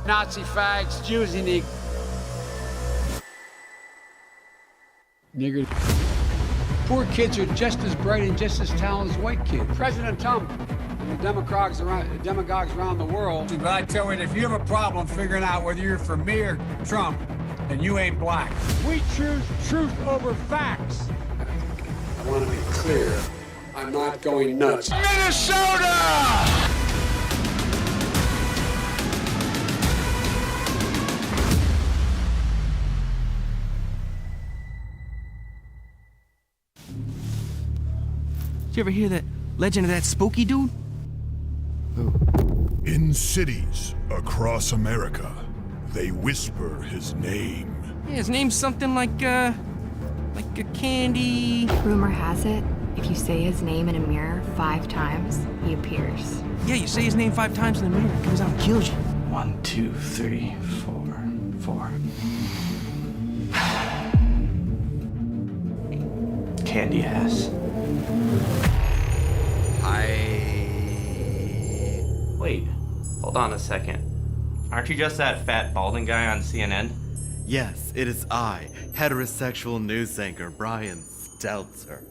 Nazi fags, Jews, and nigger. Poor kids are just as bright and just as talented as white kids. President Trump and the demagogues around the world. But I tell you, if you have a problem figuring out whether you're for me or Trump, then you ain't black. We choose truth over facts. I want to be clear. I'm not going nuts. Minnesota! Did you ever hear that legend of that spooky dude? Who? In cities across America, they whisper his name. Yeah, his name's something like a candy. Rumor has it, if you say his name in a mirror 5 times, he appears. Yeah, you say his name 5 times in the mirror, comes out and kills you. 1, 2, 3, 4. Candy ass. Wait, hold on a second. Aren't you just that fat balding guy on CNN? Yes, it is I, heterosexual news anchor Brian Stelter,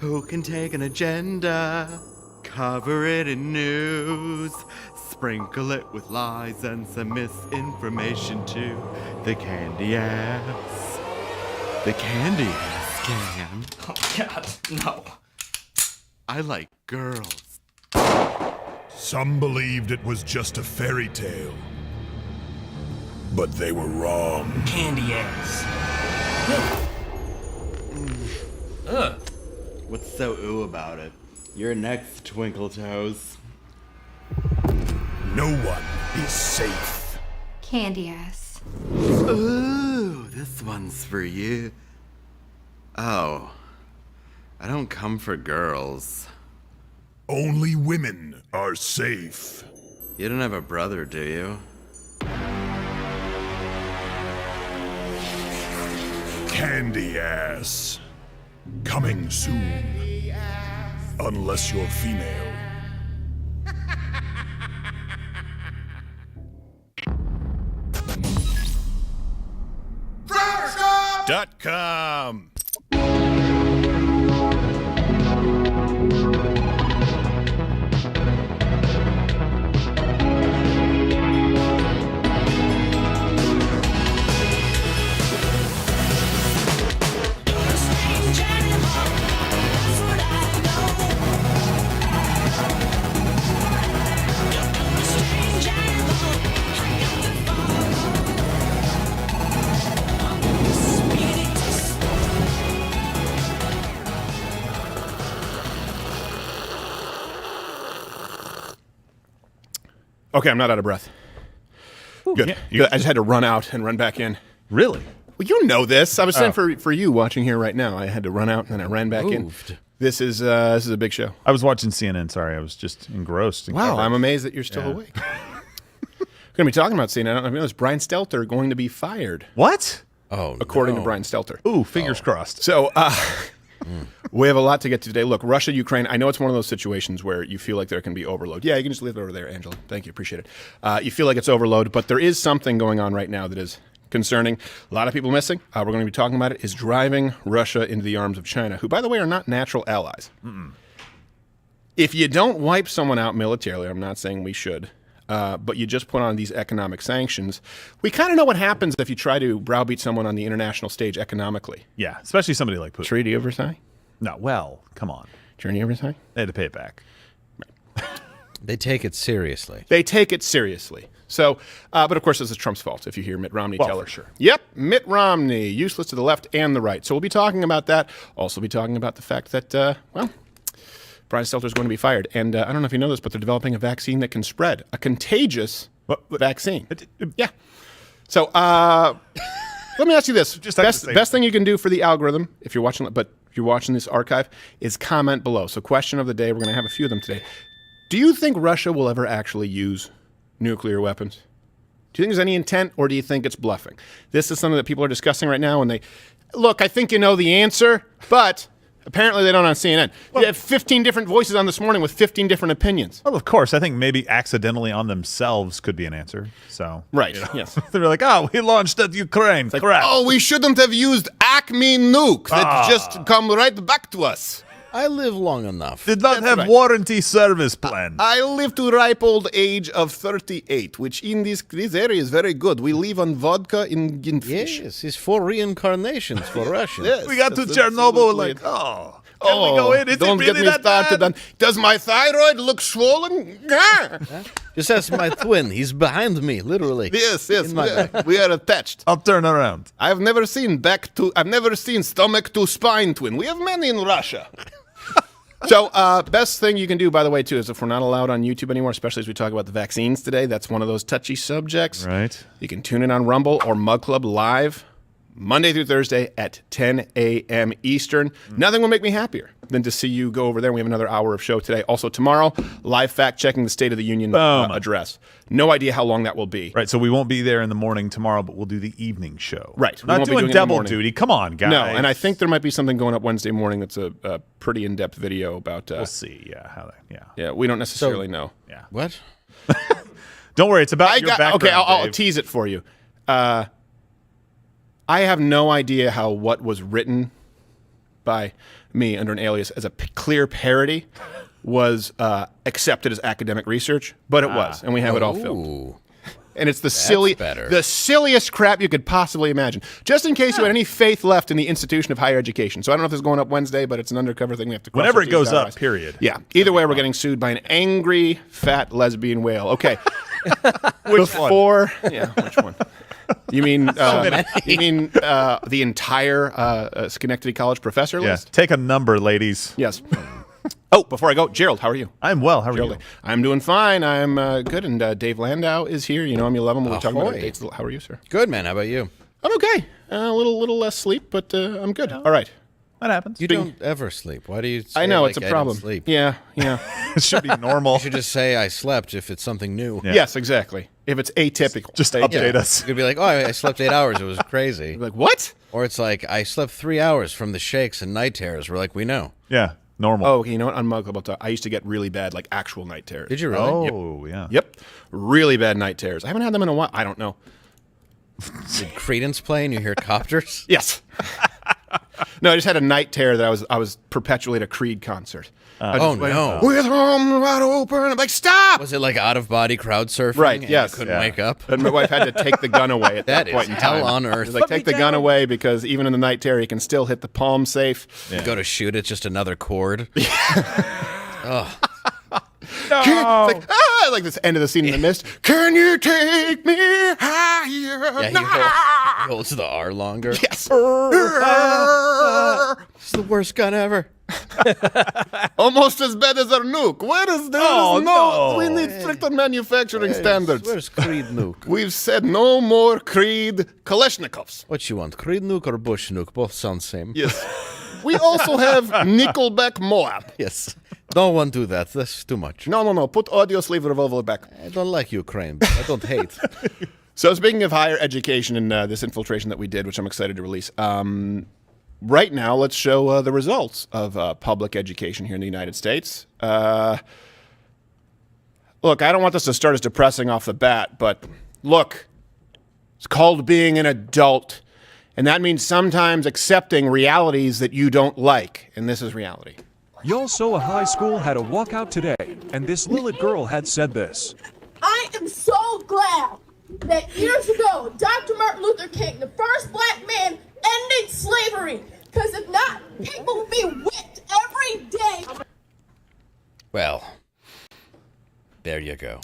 who can take an agenda, cover it in news, sprinkle it with lies and some misinformation to the candy ass. The candy ass can. Oh God, no. I like girls. Some believed it was just a fairy tale, but they were wrong. Candy ass. Ugh. What's so ooh about it? You're next, Twinkle Toes. No one is safe. Candy ass. Ooh, this one's for you. Oh, I don't come for girls. Only women are safe. You don't have a brother, do you? Candy ass. Coming soon. Unless you're female. .com. Okay, I'm not out of breath. Ooh, Good. yeah, Good. I just had to run out and run back in. Really? Well, you know this. I was saying for you watching here right now, I had to run out and then I ran back Moved. in. This is a big show. I was watching CNN. Sorry, I was just engrossed. In Wow, coverage. I'm amazed that you're still awake. We're going to be talking about CNN. I don't know if you know this. Brian Stelter going to be fired. What? Oh, according to Brian Stelter. Ooh, fingers crossed. So we have a lot to get to today. Look, Russia, Ukraine, I know it's one of those situations where you feel like there can be overload. Yeah, you can just leave it over there, Angela. Thank you. Appreciate it. You feel like it's overload, but there is something going on right now that is concerning. A lot of people missing. We're going to be talking about it. Is driving Russia into the arms of China, who, by the way, are not natural allies. If you don't wipe someone out militarily, I'm not saying we should, but you just put on these economic sanctions, we kind of know what happens if you try to browbeat someone on the international stage economically. Yeah, especially somebody like Putin. Treaty of Versailles? No, well, come on. Treaty of Versailles? They had to pay it back. They take it seriously. They take it seriously. So, but of course, this is Trump's fault if you hear Mitt Romney tell her. For sure. Yep, Mitt Romney, useless to the left and the right. So we'll be talking about that. Also be talking about the fact that, Brian Stelter is going to be fired. And I don't know if you know this, but they're developing a vaccine that can spread. A contagious vaccine. Yeah. So let me ask you this. Just best thing you can do for the algorithm, if you're watching this archive, is comment below. So question of the day, we're going to have a few of them today. Do you think Russia will ever actually use nuclear weapons? Do you think there's any intent, or do you think it's bluffing? This is something that people are discussing right now, and look, I think you know the answer, but Apparently they don't on CNN. They have 15 different voices on this morning with 15 different opinions. Well, of course. I think maybe accidentally on themselves could be an answer. So Right, yes. They're like, oh, we launched at Ukraine. Crap. Oh, we shouldn't have used Acme nuke. That just come right back to us. I live long enough. Did not have right. warranty service plan. I live to ripe old age of 38, which in this area is very good. We live on vodka in fish. Yes, it's for reincarnations for Russians. Yes, We got to that's Chernobyl, absolutely like, it. oh. Can we go in? Is don't it get really me that started bad? on. Does my thyroid look swollen? Just ask my twin. He's behind me, literally. Yes, In my back. we are attached. I'll turn around. I've never seen stomach to spine twin. We have many in Russia. So, best thing you can do, by the way, too, is if we're not allowed on YouTube anymore, especially as we talk about the vaccines today, that's one of those touchy subjects. Right. You can tune in on Rumble or Mug Club live Monday through Thursday at 10 a.m. Eastern. Nothing will make me happier than to see you go over there. We have another hour of show today. Also tomorrow, live fact-checking the State of the Union address. No idea how long that will be. Right, so we won't be there in the morning tomorrow, but we'll do the evening show. Right. We're not doing double duty. Come on, guys. No, and I think there might be something going up Wednesday morning that's a pretty in-depth video about... We'll see, yeah. Yeah, we don't necessarily know. Yeah. What? Don't worry, it's about your background, okay, I'll Dave. tease it for you. I have no idea how what was written by me under an alias as a clear parody was accepted as academic research, but it was, and we have it all filmed. Ooh. And it's the better. the silliest crap you could possibly imagine. Just in case you had any faith left in the institution of higher education. So I don't know if this is going up Wednesday, but it's an undercover thing we have to cross. Whenever our it goes T's, dot up, I's. period. Yeah. Either way, we're getting sued by an angry, fat lesbian whale. Which one? Yeah, which one? You mean the entire Schenectady College professor Yeah. list? Take a number, ladies. Yes. Oh, before I go, Gerald, how are you? I'm well. How are Gerald, you? I'm doing fine. I'm good. And Dave Landau is here. You know him, you love him. We're talking about our Ahoy. dates. How are you, sir? Good, man. How about you? I'm okay. A little less sleep, but I'm good. All right. What happens? You don't ever sleep. Why do you say I know, like it's a I don't problem. sleep? Yeah. It should be normal. You should just say I slept if it's something new. Yeah. Yes, exactly. If it's atypical. Just update us. You could be like, oh, I slept 8 hours. It was crazy. Like, what? Or it's like, I slept 3 hours from the shakes and night terrors. We're like, we know. Yeah, normal. Oh, okay. You know what? On Mug Club, I used to get really bad, like, actual night terrors. Did you really? Oh, yeah. Yep. Really bad night terrors. I haven't had them in a while. I don't know. Did Credence play and you hear copters? Yes. No, I just had a night terror that I was perpetually at a Creed concert. Oh, no. With arms wide open. I'm like, stop! Was it like out-of-body crowd surfing? Right, and yes. You couldn't Yeah. wake up? And my wife had to take the gun away at that, That point is in time. hell on earth. She's like, take the gun away because even in the night terror, you can still hit the palm safe. You go to shoot it, just another cord. Like this end of the scene in the mist. Can you take me higher? Yeah, he holds the R longer. Yes. It's the worst gun ever. Almost as bad as our nuke. Where is there? Oh, is no. We need stricter manufacturing standards. Where's Creed nuke? We've said no more Creed Kalashnikovs. What you want, Creed nuke or Bush nuke? Both sound same. Yes. We also have Nickelback Moab. Yes. Don't want to do that. That's too much. No. Put audio sleeve revolver back. I don't like Ukraine. But I don't hate. So speaking of higher education and this infiltration that we did, which I'm excited to release, right now let's show the results of public education here in the United States. Look, I don't want this to start as depressing off the bat, but look, it's called being an adult. And that means sometimes accepting realities that you don't like. And this is reality. Yolsoa High School had a walkout today, and this Lilith girl had said this. I am so glad that years ago, Dr. Martin Luther King, the first black man, ended slavery. Because if not, people would be whipped every day. Well, there you go.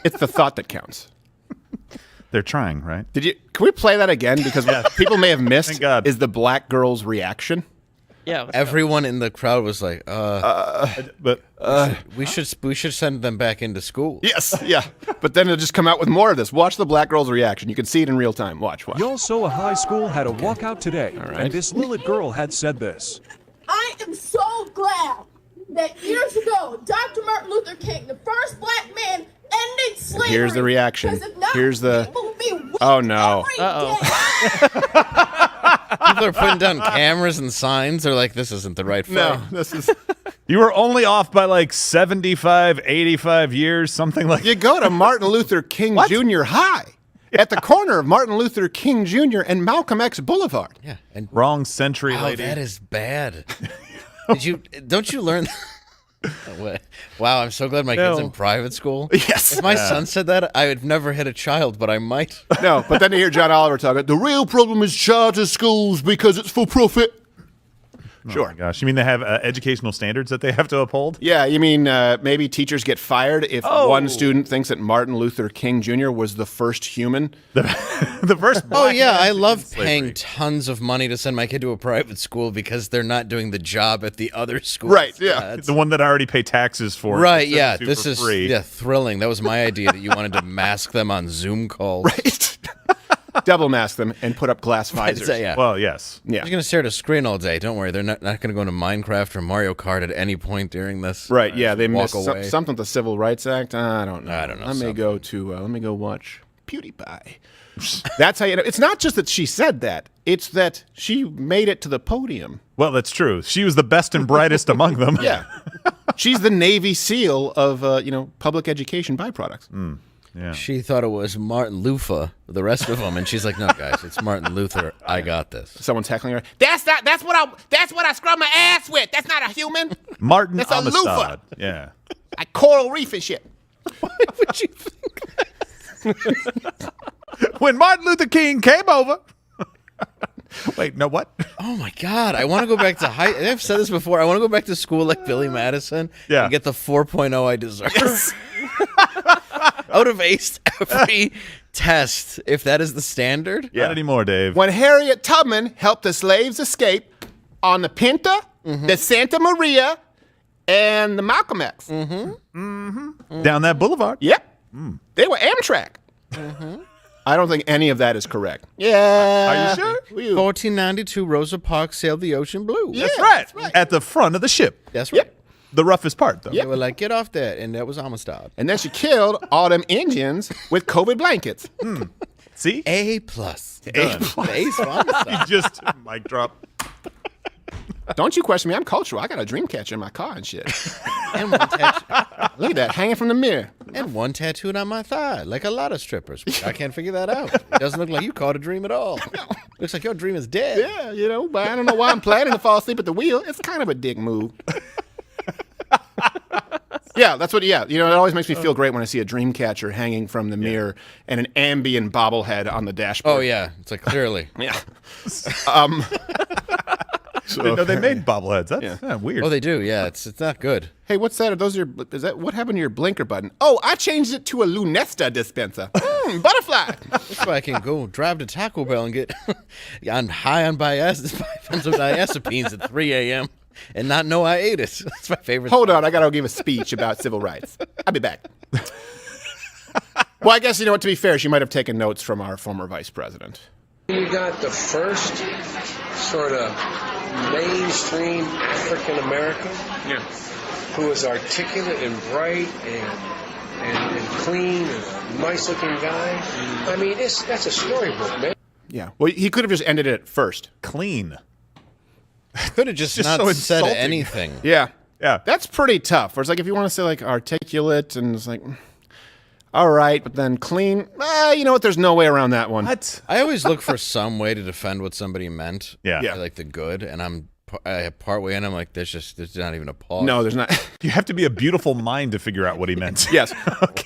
It's the thought that counts. They're trying, right? Can we play that again? Because what people may have missed Thank God. is the black girl's reaction. Yeah. Everyone in the crowd was like, But we should send them back into school. Yes, yeah. But then it'll just come out with more of this. Watch the black girl's reaction. You can see it in real time. Watch. Yolsoa High School had a walkout today, and this Lilith girl had said this. I am so glad that years ago, Dr. Martin Luther King, the first black man, ended slavery. And here's the reaction. 'Cause if not, Here's the. people would be whipped Oh no. every day. You've People are putting down cameras and signs. They're like, this isn't the right fight. No, this is. You were only off by like 75, 85 years, something like You go to Martin Luther King Jr. High at the corner of Martin Luther King Jr. and Malcolm X Boulevard. Yeah. And Wrong century, wow, lady. that is bad. Don't you learn? Wow, I'm so glad my kid's in private school. Yes. If my son said that, I would never hit a child, but I might. No, but then to hear John Oliver talk, the real problem is charter schools because it's for profit. Sure. Oh my gosh. You mean they have educational standards that they have to uphold? Yeah, you mean maybe teachers get fired if one student thinks that Martin Luther King Jr. was the first human? The first Oh, black yeah, man I to love slavery. paying tons of money to send my kid to a private school because they're not doing the job at the other school. Right, yeah. The one that I already pay taxes for. Right, to yeah. for This is free. thrilling. That was my idea that you wanted to mask them on Zoom calls. Right. Double mask them and put up glass visors. Yeah. Well, yes. Yeah. You're going to stare at a screen all day. Don't worry. They're not going to go into Minecraft or Mario Kart at any point during this. Right, yeah, they walk missed away. something with the Civil Rights Act. I don't know. I don't know, Let me something. go to let me go watch PewDiePie. That's how you know. It's not just that she said that; it's that she made it to the podium. Well, that's true. She was the best and brightest among them. Yeah, she's the Navy SEAL of public education byproducts. Yeah. She thought it was Martin Luther, the rest of them, and she's like, "No, guys, it's Martin Luther. I got this." Someone's heckling her. That's what I scrub my ass with. That's not a human. Martin That's a Amistad. loofah. Yeah. Like coral reef and shit. Why would you think? When Martin Luther King came over. Wait, no, what? Oh my God! I want to go back to high. I've said this before. I want to go back to school like Billy Madison. Yeah. And get the 4.0 I deserve. I would have aced every test if that is the standard. Not anymore, Dave. When Harriet Tubman helped the slaves escape on the Pinta, the Santa Maria, and the Malcolm X. Down that boulevard. Yep. They were Amtrak. I don't think any of that is correct. Yeah. Are you sure? 1492, Rosa Parks sailed the ocean blue. That's right. At the front of the ship. That's right. The roughest part, though. They were like, get off that, and that was Amistad. And then she killed all them Indians with COVID blankets. See? A plus. Done. The ace for Amistad. You just mic drop. Don't you question me. I'm cultural. I got a dream catcher in my car and shit. And one Look at that, hanging from the mirror. and one tattooed on my thigh, like a lot of strippers. I can't figure that out. It doesn't look like you caught a dream at all. Looks like your dream is dead. Yeah, but I don't know why I'm planning to fall asleep at the wheel. It's kind of a dick move. Yeah, that's what. Yeah, it always makes me feel great when I see a dream catcher hanging from the mirror and an Ambien bobblehead on the dashboard. Oh yeah, it's like clearly. Yeah. I didn't know they made bobbleheads. That's weird. Oh, they do. Yeah, it's not good. Hey, what's that? Is that what happened to your blinker button? Oh, I changed it to a Lunesta dispenser. Butterfly. That's why I can go drive to Taco Bell and get on high on benzodiazepines at 3 a.m. and not know I ate it. That's my favorite. Hold on, I gotta give a speech about civil rights. I'll be back. Well, I guess to be fair, she might have taken notes from our former vice president. You got the first sort of mainstream African American who is articulate and bright and clean and a nice looking guy. I mean, that's a storybook, man. Yeah. Well, he could have just ended it at first. Clean. Could have just not so said insulting. anything. Yeah. Yeah. That's pretty tough. Where it's like if you want to say like articulate and it's like, all right, but then clean. You know what? There's no way around that one. What? I always look for some way to defend what somebody meant. Yeah. Like the good, and I part way in, I'm like, there's not even a pause. No, there's not. You have to be a beautiful mind to figure out what he meant. Yes. Okay.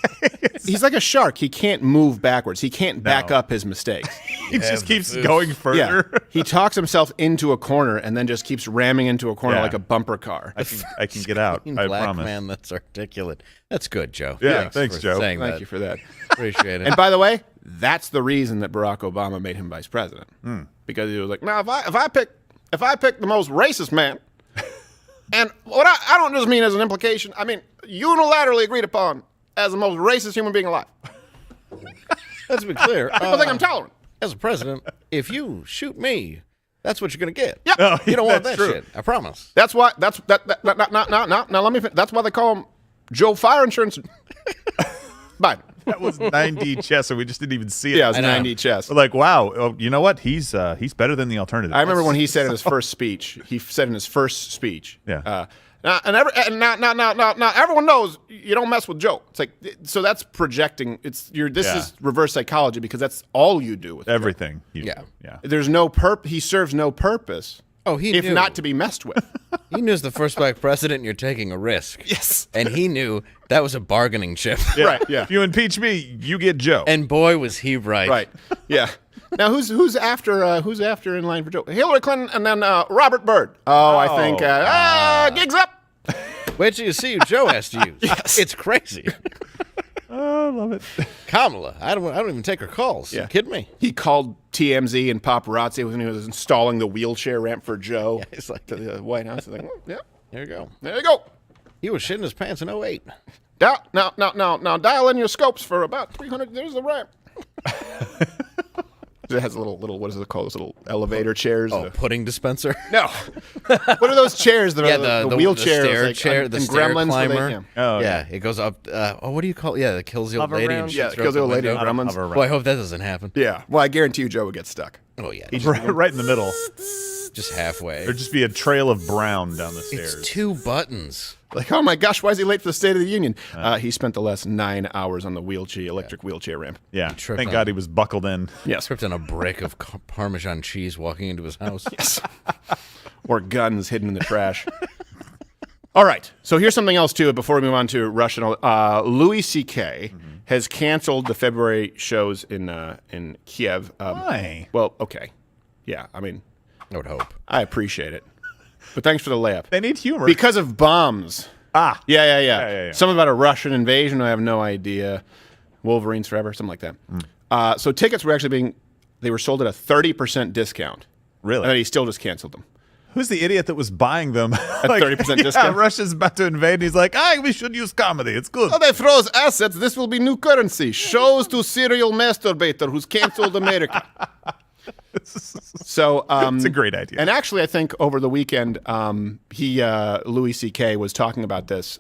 He's like a shark. He can't move backwards. He can't back up his mistakes. He just keeps going further. Yeah. He talks himself into a corner and then just keeps ramming into a corner Yeah. like a bumper car. I can get out. I Black promise. man that's articulate. That's good, Joe. Yeah, thanks, for Joe. saying Thank that. you for that. Appreciate it. And by the way, that's the reason that Barack Obama made him vice president. Because he was like, now if I pick the most racist man, and what I don't just mean as an implication, I mean unilaterally agreed upon as the most racist human being alive. Let's be clear. People think I'm tolerant. As a president, if you shoot me, that's what you're gonna get. Yep. Oh, You don't want that's that true. shit. I promise. That's why. Now let me. That's why they call him Joe Fire Insurance Biden. That was 9D chess, and we just didn't even see it. Yeah, it was 9D chess. We're like, wow, oh, you know what? He's better than the alternative. I remember when he said in his first speech. Yeah. Now everyone knows you don't mess with Joe. It's like, so that's projecting. This is reverse psychology because that's all you do with everything. Yeah. There's no He serves no purpose. Oh, he if knew. not to be messed with. He knew as the first black president, you're taking a risk. Yes. And he knew that was a bargaining chip. Yeah. Right. Yeah. If you impeach me, you get Joe. And boy, was he right. Right. Yeah. Now who's after in line for Joe? Hillary Clinton and then Robert Byrd. I think gigs up. Wait till you see who Joe has to use. Yes. It's crazy. Oh, I love it. Kamala, I don't even take her calls. Yeah. You kidding me? He called TMZ and paparazzi when he was installing the wheelchair ramp for Joe. Yeah, he's like to the White House. Like, yeah, there you go. There you go. He was shitting his pants in 08. Now, dial in your scopes for about 300. There's the ramp. It has a little. What is it called? Those little elevator chairs. Oh, pudding dispenser. No. What are those chairs? The wheelchairs, stair like, chair, the stair Gremlins, climber. Oh, yeah, it goes up. What do you call it? Yeah, that kills the old Hover lady. round? And Yeah, shoots it her kills out the old lady window. in Gremlins. Boy, I hope that doesn't happen. Yeah. Well, I guarantee you, Joe would get stuck. Oh yeah, He's right in the middle. just halfway. There'd just be a trail of brown down the stairs. It's 2 buttons. Like, oh my gosh, why is he late for the State of the Union? He spent the last 9 hours on the electric wheelchair ramp. Yeah. tripped Thank on- God he was buckled in. Yes. Tripped on a brick of Parmesan cheese walking into his house. Yes. Or guns hidden in the trash. All right. So here's something else, too, before we move on to Russian. Louis C.K. has canceled the February shows in Kiev. Why? Well, okay. Yeah, I mean, I would hope. I appreciate it. But thanks for the layup. They need humor. Because of bombs. Ah. Yeah. Something about a Russian invasion. I have no idea. Wolverines forever, something like that. So tickets were actually they were sold at a 30% discount. Really? And then he still just canceled them. Who's the idiot that was buying them? At 30% discount? Yeah, Russia's about to invade, and he's like, we should use comedy. It's good. Oh, they froze assets. This will be new currency. Shows to serial masturbator who's canceled America. So it's a great idea. And actually, I think over the weekend, Louis C.K. was talking about this.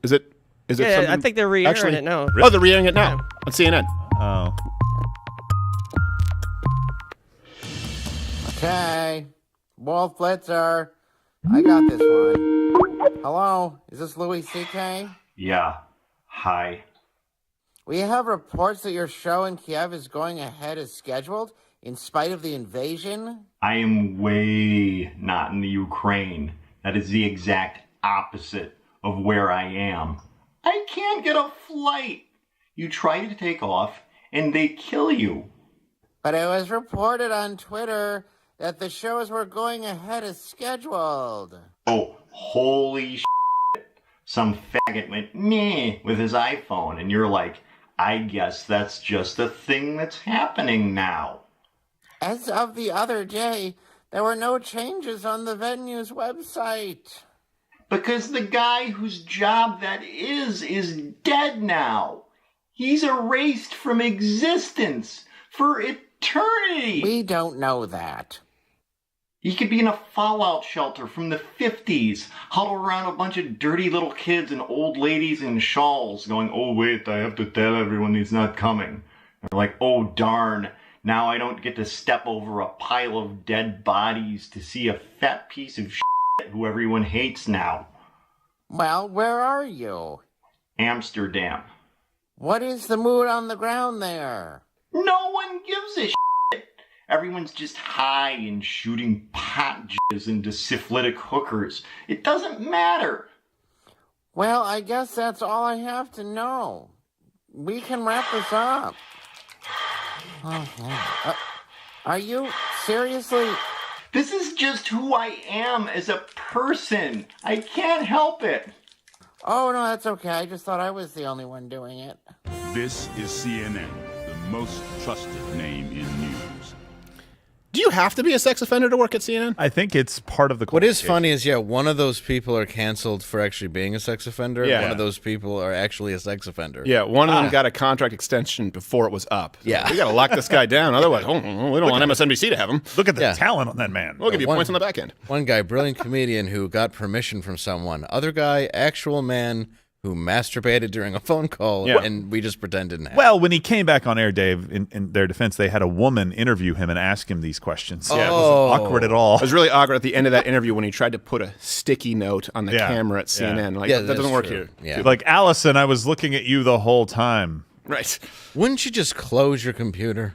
Is it? Yeah, I think they're re-airing it now. Oh, they're re-airing it now on CNN. Oh. Okay. Wolf Blitzer. I got this one. Hello? Is this Louis C.K.? Yeah. Hi. We have reports that your show in Kiev is going ahead as scheduled in spite of the invasion. I am way not in the Ukraine. That is the exact opposite of where I am. I can't get a flight. You try to take off and they kill you. But it was reported on Twitter that the shows were going ahead as scheduled. Oh, holy shit. Some faggot went meh with his iPhone and you're like, I guess that's just a thing that's happening now. As of the other day, there were no changes on the venue's website. Because the guy whose job that is dead now. He's erased from existence for eternity. We don't know that. He could be in a fallout shelter from the 50s, huddled around a bunch of dirty little kids and old ladies in shawls going, oh wait, I have to tell everyone he's not coming. They're like, oh darn, now I don't get to step over a pile of dead bodies to see a fat piece of shit who everyone hates now. Well, where are you? Amsterdam. What is the mood on the ground there? No one gives a shit. Everyone's just high and shooting pot jizz into syphilitic hookers. It doesn't matter. Well, I guess that's all I have to know. We can wrap this up. Are you seriously? This is just who I am as a person. I can't help it. Oh, no, that's okay. I just thought I was the only one doing it. This is CNN, the most trusted name in news. Do you have to be a sex offender to work at CNN? I think it's part of the What is funny is, one of those people are canceled for actually being a sex offender. Yeah. One of those people are actually a sex offender. Yeah, one of them got a contract extension before it was up. Yeah. We got to lock this guy down. Otherwise, we don't want MSNBC to have him. Look at the talent on that man. We'll give you points on the back end. One guy, brilliant comedian who got permission from someone. Other guy, actual man who masturbated during a phone call, and we just pretend didn't happen. Well, when he came back on air, Dave, in their defense, they had a woman interview him and ask him these questions. Yeah, it wasn't awkward at all. It was really awkward at the end of that interview when he tried to put a sticky note on the camera at CNN. Like, that doesn't work here. Yeah. Like, Allison, I was looking at you the whole time. Right. Wouldn't you just close your computer?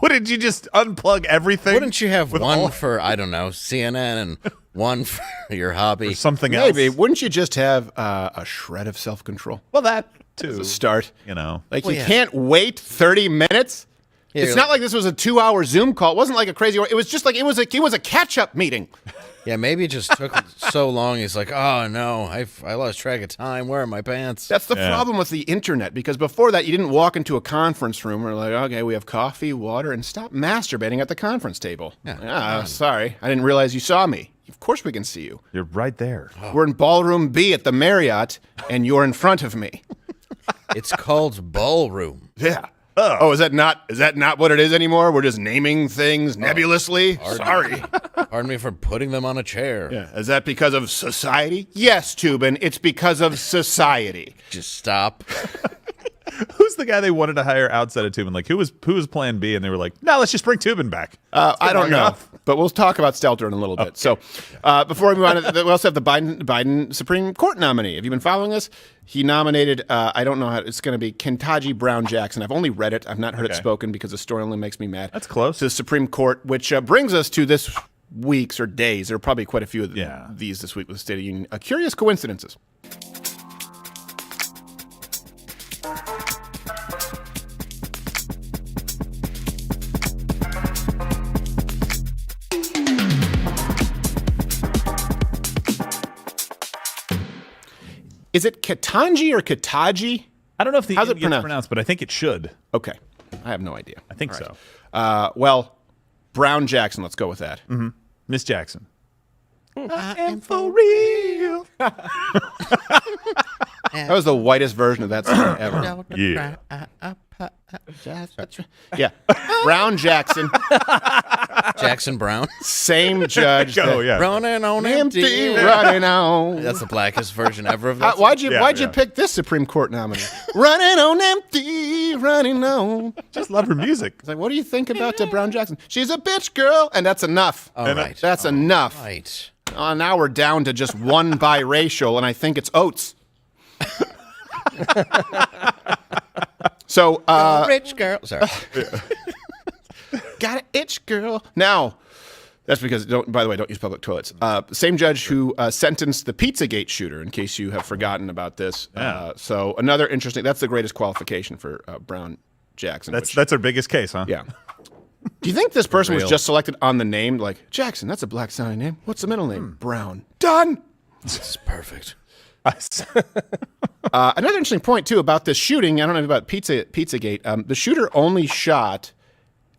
Wouldn't you just unplug everything? Wouldn't you have one for, I don't know, CNN and one for your hobby? Or something else? Maybe. Wouldn't you just have a shred of self-control? Well, that, too. As a start. You know. Like, you can't wait 30 minutes? Yeah, it's not like this was a 2-hour Zoom call. It wasn't like a crazy... It was just like it was a catch-up meeting. Yeah, maybe it just took so long. He's like, oh, no, I lost track of time. Where are my pants? That's the problem with the internet, because before that, you didn't walk into a conference room where like, okay, we have coffee, water, and stop masturbating at the conference table. Sorry. I didn't realize you saw me. Of course we can see you. You're right there. We're in Ballroom B at the Marriott, and you're in front of me. It's called Ballroom. Yeah. Oh, is that not what it is anymore? We're just naming things nebulously? Sorry. Pardon me for putting them on a chair. Yeah. Is that because of society? Yes, Tubin, it's because of society. Just stop. Who's the guy they wanted to hire outside of Tubin? Like, who was plan B? And they were like, no, let's just bring Tubin back. I don't know. But we'll talk about Stelter in a little bit. Okay. So before we move on, we also have the Biden Supreme Court nominee. Have you been following this? He nominated, I don't know how it's going to be, Ketanji Brown Jackson. I've only read it. I've not heard it spoken because the story only makes me mad. That's close. To the Supreme Court, which brings us to this week's or days. There are probably quite a few of these this week with the State of the Union. Curious coincidences. Is it Ketanji or Ketaji? I don't know if the How's it gets pronounced, but I think it should. Okay. I have no idea. I think so. Well, Brown Jackson, let's go with that. Mm-hmm. Miss Jackson. I am for real. That was the whitest version of that song ever. Yeah. Yeah. Brown Jackson. Jackson Brown. Same judge. Running on empty. Running on. That's the blackest version ever of that. Why'd you pick this Supreme Court nominee? Running on empty, running on. Just love her music. It's like, what do you think about Brown Jackson? She's a bitch girl, and that's enough. All right. That's enough. Right. Now we're down to just one biracial, and I think it's Oates. So, rich girl. Sorry. Got an itch, girl. Now, that's because, by the way, don't use public toilets. Same judge who sentenced the Pizzagate shooter, in case you have forgotten about this. So another interesting, that's the greatest qualification for Brown Jackson. That's our biggest case, huh? Yeah. Do you think this person was just selected on the name? Like, Jackson, that's a black sounding name. What's the middle name? Brown. Done. This is perfect. Another interesting point, too, about this shooting. I don't know about Pizzagate. The shooter only shot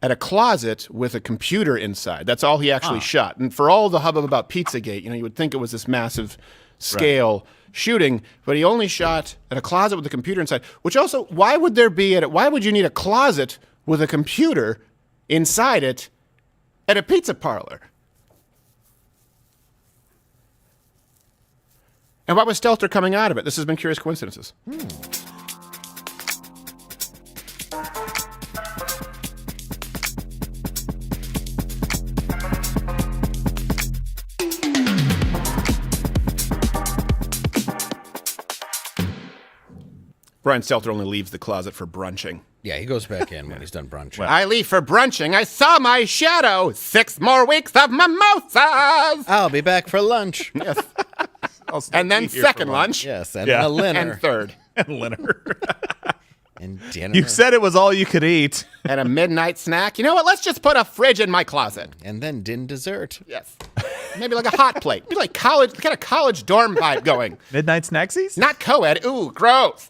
at a closet with a computer inside. That's all he actually shot. And for all the hubbub about Pizzagate, you would think it was this massive scale shooting, but he only shot at a closet with a computer inside. Which also, why would you need a closet with a computer inside it at a pizza parlor? And why was Stelter coming out of it? This has been Curious Coincidences. Brian Stelter only leaves the closet for brunching. Yeah, he goes back in when he's done brunching. I leave for brunching. I saw my shadow. 6 more weeks of mimosas. I'll be back for lunch. Yes. And then second lunch. Yes, and a dinner. And third. And dinner. And dinner. You said it was all you could eat. And a midnight snack. You know what? Let's just put a fridge in my closet. And then dessert. Yes. Maybe like a hot plate. Maybe like college, kind of college dorm vibe going. Midnight snacksies? Not co-ed. Ooh, gross.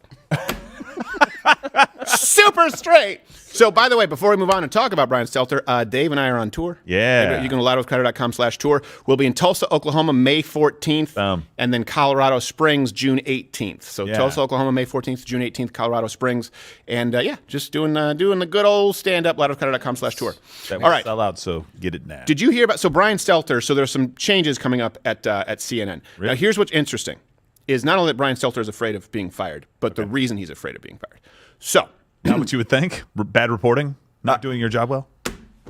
Super straight. So, by the way, before we move on and talk about Brian Stelter, Dave and I are on tour. Yeah. You can go to loudwithcrowder.com/tour. We'll be in Tulsa, Oklahoma, May 14th, and then Colorado Springs, June 18th. So, Tulsa, Oklahoma, May 14th, June 18th, Colorado Springs. And, just doing the good old stand-up, loudwithcrowder.com/tour. All right. Sell out, so get it now. Did you hear about, Brian Stelter, so there's some changes coming up at CNN. Really? Now, here's what's interesting. is not only that Brian Stelter is afraid of being fired, but the reason he's afraid of being fired. So, not what you would think? Bad reporting? Not doing your job well?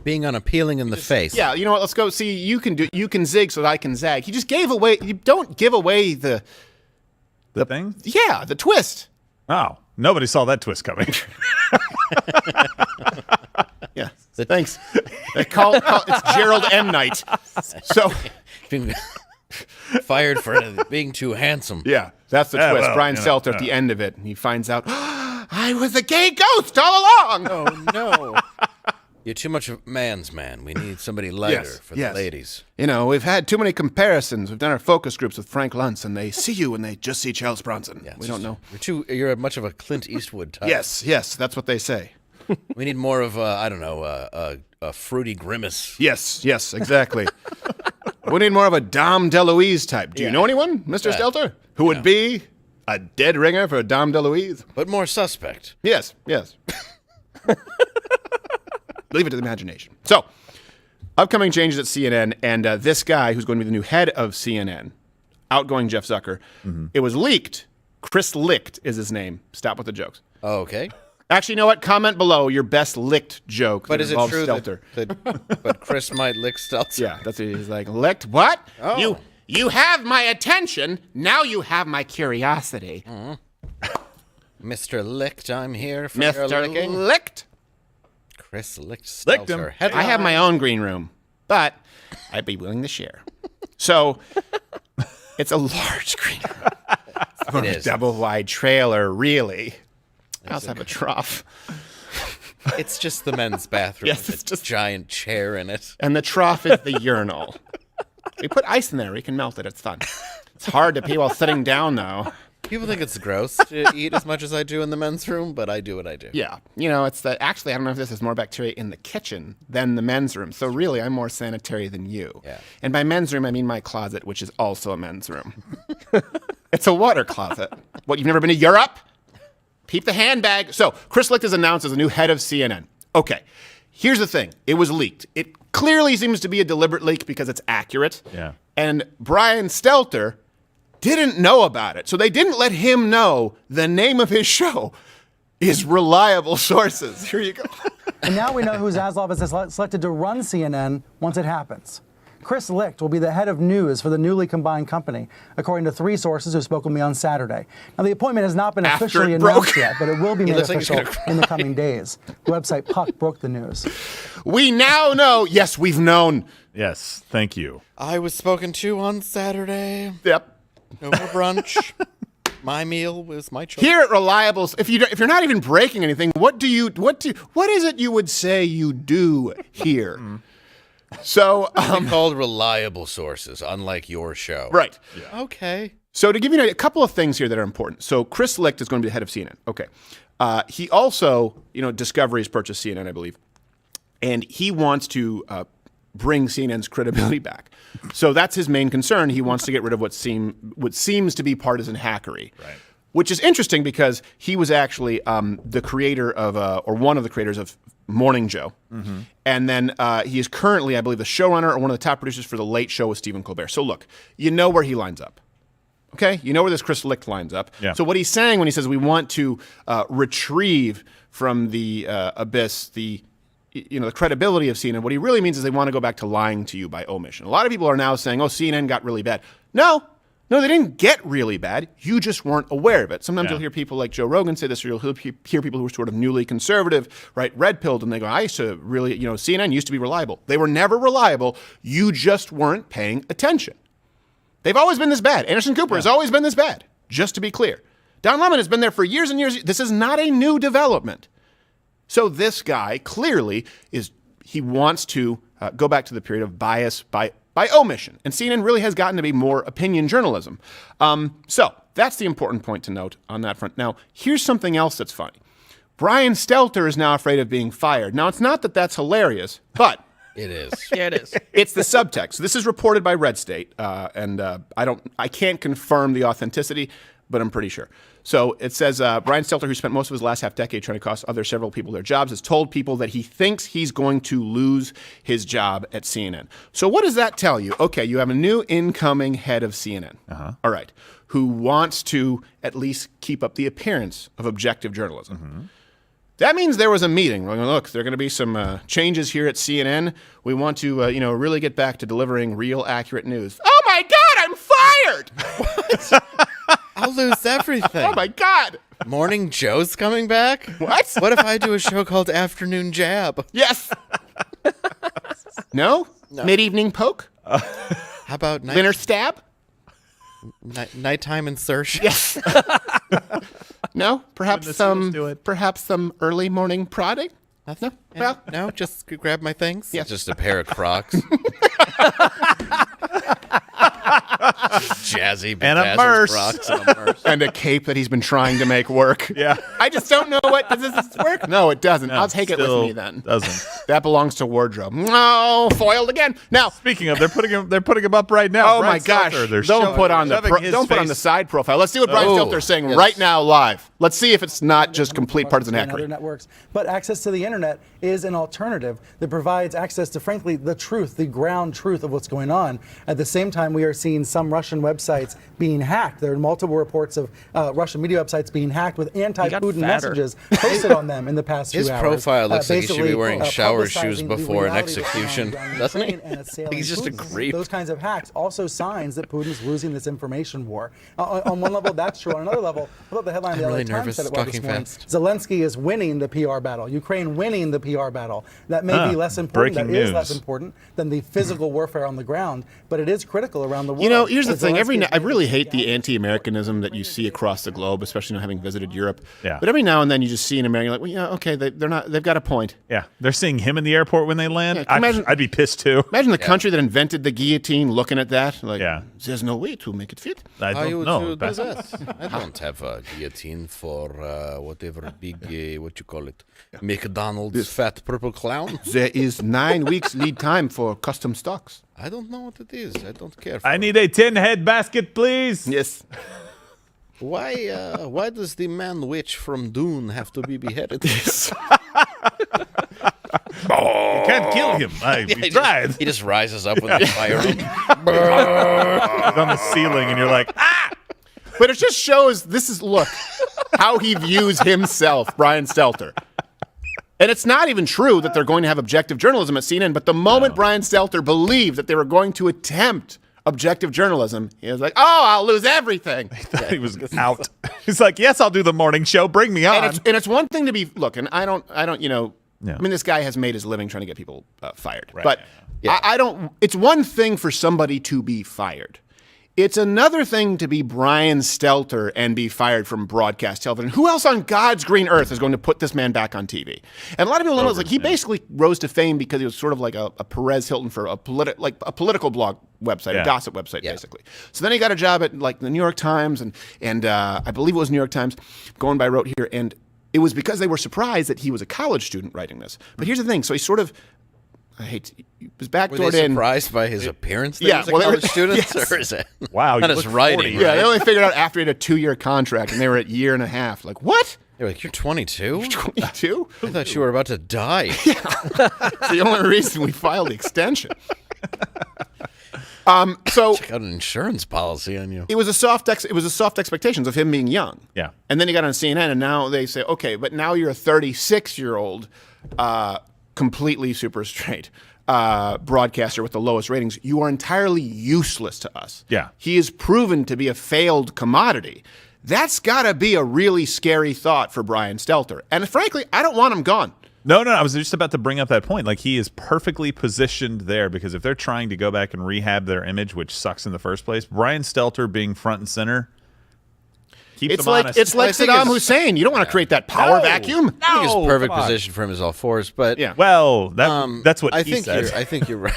Being unappealing in the face. Yeah, you know what? Let's go. See, you can zig so that I can zag. He just gave away. You don't give away the thing. Yeah, the twist. Oh, nobody saw that twist coming. Yeah. Thanks. It's Gerald M. Knight. So being fired for being too handsome. Yeah, that's the twist. Brian Stelter at the end of it, and he finds out I was a gay ghost all along. Oh no. You're too much of man's man. We need somebody lighter for the ladies. You know, we've had too many comparisons. We've done our focus groups with Frank Luntz, and they see you and they just see Charles Bronson. Yeah, we don't know. You're much of a Clint Eastwood type. Yes, that's what they say. We need more of a fruity grimace. Yes, exactly. We need more of a Dom DeLuise type. Do you know anyone, Mr. Stelter, who would be a dead ringer for Dom DeLuise? But more suspect. Yes. Leave it to the imagination. So, upcoming changes at CNN, and this guy who's going to be the new head of CNN, outgoing Jeff Zucker, it was leaked. Chris Licht is his name. Stop with the jokes. Oh, okay. Actually, you know what? Comment below your best licked joke. But is it true Stelter. that Chris might lick Stelter? Yeah, that's what he's like. Licked what? Oh. You have my attention. Now you have my curiosity. Mr. Licht, I'm here for your Mr. licking. Licht. Chris Licht Licked him. Stelter. I have my own green room, but I'd be willing to share. So it's a large green room. It is. Double wide trailer, really. I also have a trough. It's just the men's bathroom. Yes, with a giant chair in it. And the trough is the urinal. We put ice in there. We can melt it. It's fun. It's hard to pee while sitting down, though. People think it's gross to eat as much as I do in the men's room, but I do what I do. Yeah. You know, actually, I don't know if this is more bacteria in the kitchen than the men's room. So really, I'm more sanitary than you. Yeah. And by men's room, I mean my closet, which is also a men's room. It's a water closet. What, you've never been to Europe? Peep the handbag. So, Chris Licht is announced as the new head of CNN. Okay. Here's the thing. It was leaked. It clearly seems to be a deliberate leak because it's accurate. Yeah. And Brian Stelter didn't know about it. So they didn't let him know the name of his show is Reliable Sources. Here you go. And now we know who Zaslav is selected to run CNN once it happens. Chris Licht will be the head of news for the newly combined company, according to 3 sources who spoke with me on Saturday. Now, the appointment has not been officially announced yet, but it will be made official in the coming days. The website Puck broke the news. We now know. Yes, we've known. Yes, thank you. I was spoken to on Saturday. Yep. Over brunch. My meal was my choice. Here at Reliables, if you're not even breaking anything, what is it you would say you do here? So called reliable sources, unlike your show. Right. Yeah. Okay. So to give you a couple of things here that are important. So Chris Licht is going to be the head of CNN. Okay. He also, Discovery's purchased CNN, I believe, and he wants to bring CNN's credibility back. So that's his main concern. He wants to get rid of what seems to be partisan hackery. Right. Which is interesting because he was actually the creator of, or one of the creators of Morning Joe. Mm-hmm. And then he is currently, I believe, the showrunner or one of the top producers for The Late Show with Stephen Colbert. So look, you know where he lines up. Okay? You know where this Chris Licht lines up. Yeah. So what he's saying when he says we want to retrieve from the abyss the credibility of CNN, what he really means is they want to go back to lying to you by omission. A lot of people are now saying, CNN got really bad. No, they didn't get really bad. You just weren't aware of it. Sometimes you'll hear people like Joe Rogan say this, or you'll hear people who are sort of newly conservative, right, red-pilled, and they go, I used to really, CNN used to be reliable. They were never reliable. You just weren't paying attention. They've always been this bad. Anderson Cooper has always been this bad, just to be clear. Don Lemon has been there for years and years. This is not a new development. So this guy clearly he wants to go back to the period of bias by omission. And CNN really has gotten to be more opinion journalism. So that's the important point to note on that front. Now, here's something else that's funny. Brian Stelter is now afraid of being fired. Now, it's not that that's hilarious, but It is. Yeah, it is. It's the subtext. This is reported by Red State, and I can't confirm the authenticity, but I'm pretty sure. So it says Brian Stelter, who spent most of his last half-decade trying to cost several people their jobs, has told people that he thinks he's going to lose his job at CNN. So what does that tell you? Okay, you have a new incoming head of CNN. All right, who wants to at least keep up the appearance of objective journalism. That means there was a meeting. Look, there are going to be some changes here at CNN. We want to, really get back to delivering real, accurate news. Oh my God, I'm fired! What? I'll lose everything. Oh my God! Morning Joe's coming back? What? What if I do a show called Afternoon Jab? Yes. No? Mid-evening poke? How about dinner stab? Nighttime insertion? Yes. No? Perhaps some early morning prodding? Nothing? No, just grab my things? Yes. Just a pair of Crocs. Jazzy and a merce. Crocs and a merce. And a cape that he's been trying to make work. Yeah. I just don't know does this work? No, it doesn't. I'll take it with me then. Doesn't. That belongs to wardrobe. No, foiled again. Now, speaking of, they're putting him up right now. Oh Brian my gosh! Stelter, Don't put on the side profile. Let's see what Brian Stelter is saying right now live. Let's see if it's not just complete partisan and hackery. other networks. But access to the internet is an alternative that provides access to, frankly, the truth, the ground truth of what's going on. At the same time, we are seeing some Russian websites being hacked. There are multiple reports of Russian media websites being hacked with anti-Putin messages posted on them in the past few hours. His profile looks like he should be wearing shower shoes before an execution, doesn't he? He's just a creep. Those kinds of hacks also signs that Putin's losing this information war. On one level, that's true. On another level, how about the headline the LA Times said it well this morning? Zelensky is winning the PR battle. Ukraine winning the PR battle. That may be less important. That is less important than the physical warfare on the ground, but it is critical around the world. Here's the thing. I really hate the anti-Americanism that you see across the globe, especially having visited Europe. Yeah. But every now and then you just see an American, like, okay, they're not. They've got a point. Yeah. They're seeing him in the airport when they land. Yeah, I'd be pissed too. Imagine the country that invented the guillotine looking at that. Like, yeah. There's no way to make it fit. I don't know. I don't have a guillotine for whatever big, what you call it, McDonald's fat purple clown. There is 9 weeks lead time for custom stocks. I don't know what it is. I don't care. I need a 10-head basket, please. Yes. Why does the man witch from Dune have to be beheaded? You can't kill him. We tried. He just rises up with the fire. He's on the ceiling, and you're like, ah! But it just shows, look, how he views himself, Brian Stelter. And it's not even true that they're going to have objective journalism at CNN, but the moment Brian Stelter believed that they were going to attempt objective journalism, he was like, oh, I'll lose everything. He thought he was out. He's like, yes, I'll do the morning show. Bring me on. And it's one thing to be, look, and I don't, I mean, this guy has made his living trying to get people fired. Right. But I don't, it's one thing for somebody to be fired. It's another thing to be Brian Stelter and be fired from broadcast television. Who else on God's green earth is going to put this man back on TV? And a lot of people don't know, he basically rose to fame because he was sort of like a Perez Hilton for a political blog website, a gossip website, basically. So then he got a job at like the New York Times, and I believe it was New York Times, going by rote here, and it was because they were surprised that he was a college student writing this. But here's the thing, so he sort of, he was backdoored in. Were they surprised by his appearance? That he was a college student? Yes. Or is it? Wow, not his writing. Yeah, they only figured out after he had a 2-year contract, and they were at 1.5 years. Like, what? They're like, you're 22? You're 22? I thought you were about to die. Yeah. It's the only reason we filed the extension. So check out an insurance policy on you. It was a soft expectations of him being young. Yeah. And then he got on CNN, and now they say, okay, but now you're a 36-year-old, completely super straight broadcaster with the lowest ratings. You are entirely useless to us. Yeah. He is proven to be a failed commodity. That's got to be a really scary thought for Brian Stelter. And frankly, I don't want him gone. No, I was just about to bring up that point. Like, he is perfectly positioned there because if they're trying to go back and rehab their image, which sucks in the first place, Brian Stelter being front and center keeps them honest. It's like Saddam Hussein. You don't want to create that power vacuum. I think his perfect position for him is all fours, but well, that's what he said. I think you're right.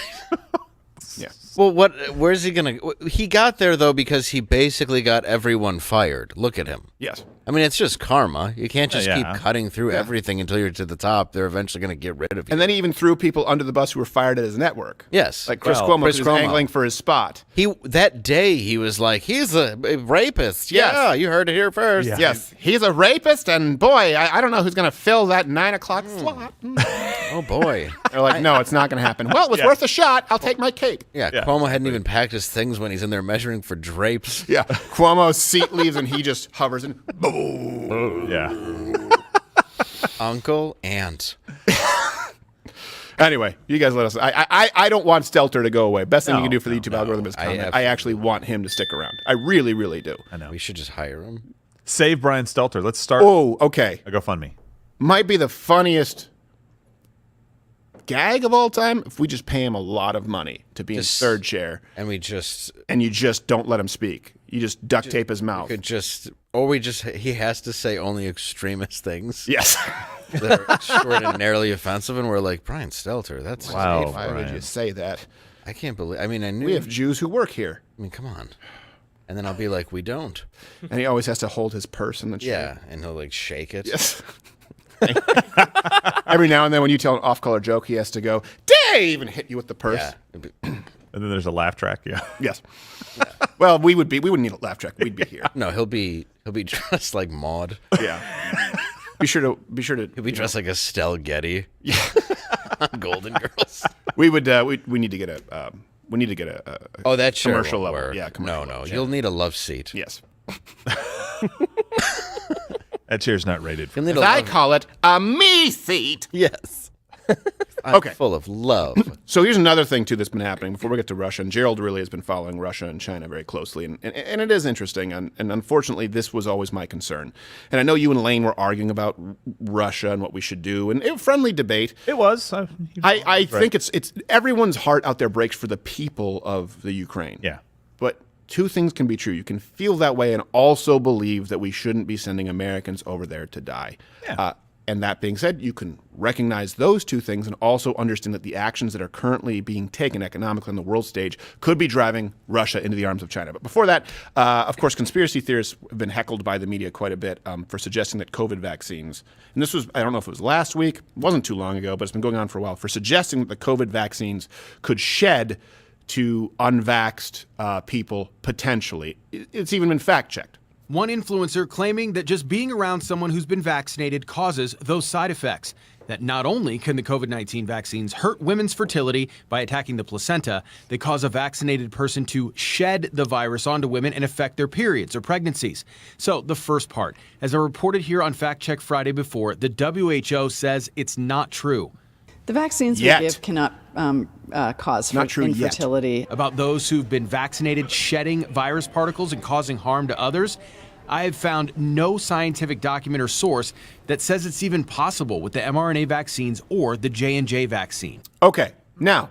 Yeah. Well, where's he gonna? He got there though because he basically got everyone fired. Look at him. Yes. I mean, it's just karma. You can't just keep Yeah. cutting through everything until you're to the top. They're eventually going to get rid of you. And then he even threw people under the bus who were fired at his network. Yes. Like Chris Cuomo, who was angling for his spot. That day, he was like, he's a rapist. Yes. Yeah, you heard it here first. Yeah. Yes, he's a rapist, and boy, I don't know who's going to fill that 9 o'clock slot. Oh, boy. They're like, no, it's not going to happen. Well, it was worth a shot. I'll take my cape. Yeah, Cuomo hadn't even packed his things when he's in there measuring for drapes. Yeah, Cuomo's seat leaves, and he just hovers and boom. Yeah. Uncle Ant. Anyway, you guys let us. I don't want Stelter to go away. Best thing you can do for the YouTube algorithm is comment. I actually want him to stick around. I really, really do. I know. We should just hire him. Save Brian Stelter. Let's start. Oh, okay. A GoFundMe. Might be the funniest gag of all time if we just pay him a lot of money to be in third chair, and you just don't let him speak. You just duct tape his mouth. He has to say only extremist things. Yes. That are extraordinarily offensive, and we're like, Brian Stelter, that's wow. Why would you say that? I can't believe. I mean, I knew we have Jews who work here. I mean, come on. And then I'll be like, we don't. And he always has to hold his purse in the chair. Yeah, and he'll like shake it. Yes. Every now and then, when you tell an off-color joke, he has to go, Dave, and hit you with the purse. Yeah. And then there's a laugh track. Yeah. Yes. Yeah. Well, we wouldn't need a laugh track. We'd be here. No, he'll be dressed like Maude. Yeah. Be sure to. He'll be dressed like Estelle Getty. Yeah. Golden Girls. We would. We need to get a. We need to get a that commercial won't level. work. Yeah. Commercial No. level. You'll need a love seat. Yes. That chair's not rated. You'll need I call it a me seat. Yes. Okay. Full of love. So here's another thing too that's been happening before we get to Russia. And Gerald really has been following Russia and China very closely, and it is interesting. And unfortunately, this was always my concern. And I know you and Lane were arguing about Russia and what we should do, and a friendly debate. It was. I think it's everyone's heart out there breaks for the people of the Ukraine. Yeah. But two things can be true. You can feel that way and also believe that we shouldn't be sending Americans over there to die. Yeah. And that being said, you can recognize those two things and also understand that the actions that are currently being taken economically on the world stage could be driving Russia into the arms of China. But before that, of course, conspiracy theorists have been heckled by the media quite a bit for suggesting that COVID vaccines, and this was, I don't know if it was last week, it wasn't too long ago, but it's been going on for a while, for suggesting that the COVID vaccines could shed to unvaxxed people potentially. It's even been fact-checked. One influencer claiming that just being around someone who's been vaccinated causes those side effects. That not only can the COVID-19 vaccines hurt women's fertility by attacking the placenta, they cause a vaccinated person to shed the virus onto women and affect their periods or pregnancies. So the first part, as I reported here on Fact Check Friday before, the WHO says it's not true. The vaccines we give cannot cause infertility. About those who've been vaccinated shedding virus particles and causing harm to others, I have found no scientific document or source that says it's even possible with the mRNA vaccines or the J&J vaccine. Okay, now,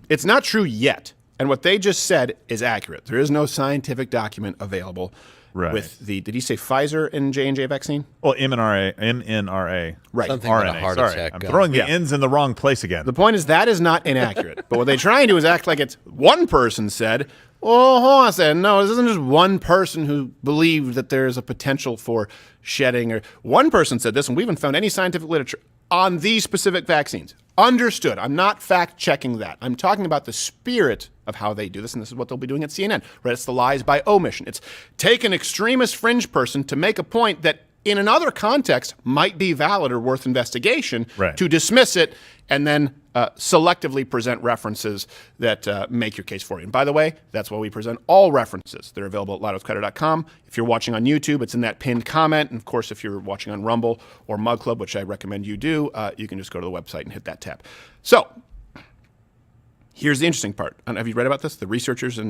it's not true yet. And what they just said is accurate. There is no scientific document available with the, did he say Pfizer and J&J vaccine? Well, mRNA. Right. Something about a RNA. heart Sorry, attack. I'm throwing the ends in the wrong place again. The point is that is not inaccurate. But what they're trying to do is act like it's one person said, oh, hold on a second. No, this isn't just one person who believed that there's a potential for shedding. Or one person said this, and we haven't found any scientific literature on these specific vaccines. Understood. I'm not fact-checking that. I'm talking about the spirit of how they do this, and this is what they'll be doing at CNN. Right? It's the lies by omission. It's take an extremist fringe person to make a point that in another context might be valid or worth investigation, to dismiss it and then selectively present references that make your case for you. And by the way, that's why we present all references. They're available at loudwithcrowder.com. If you're watching on YouTube, it's in that pinned comment. And of course, if you're watching on Rumble or Mug Club, which I recommend you do, you can just go to the website and hit that tab. So here's the interesting part. Have you read about this? The researchers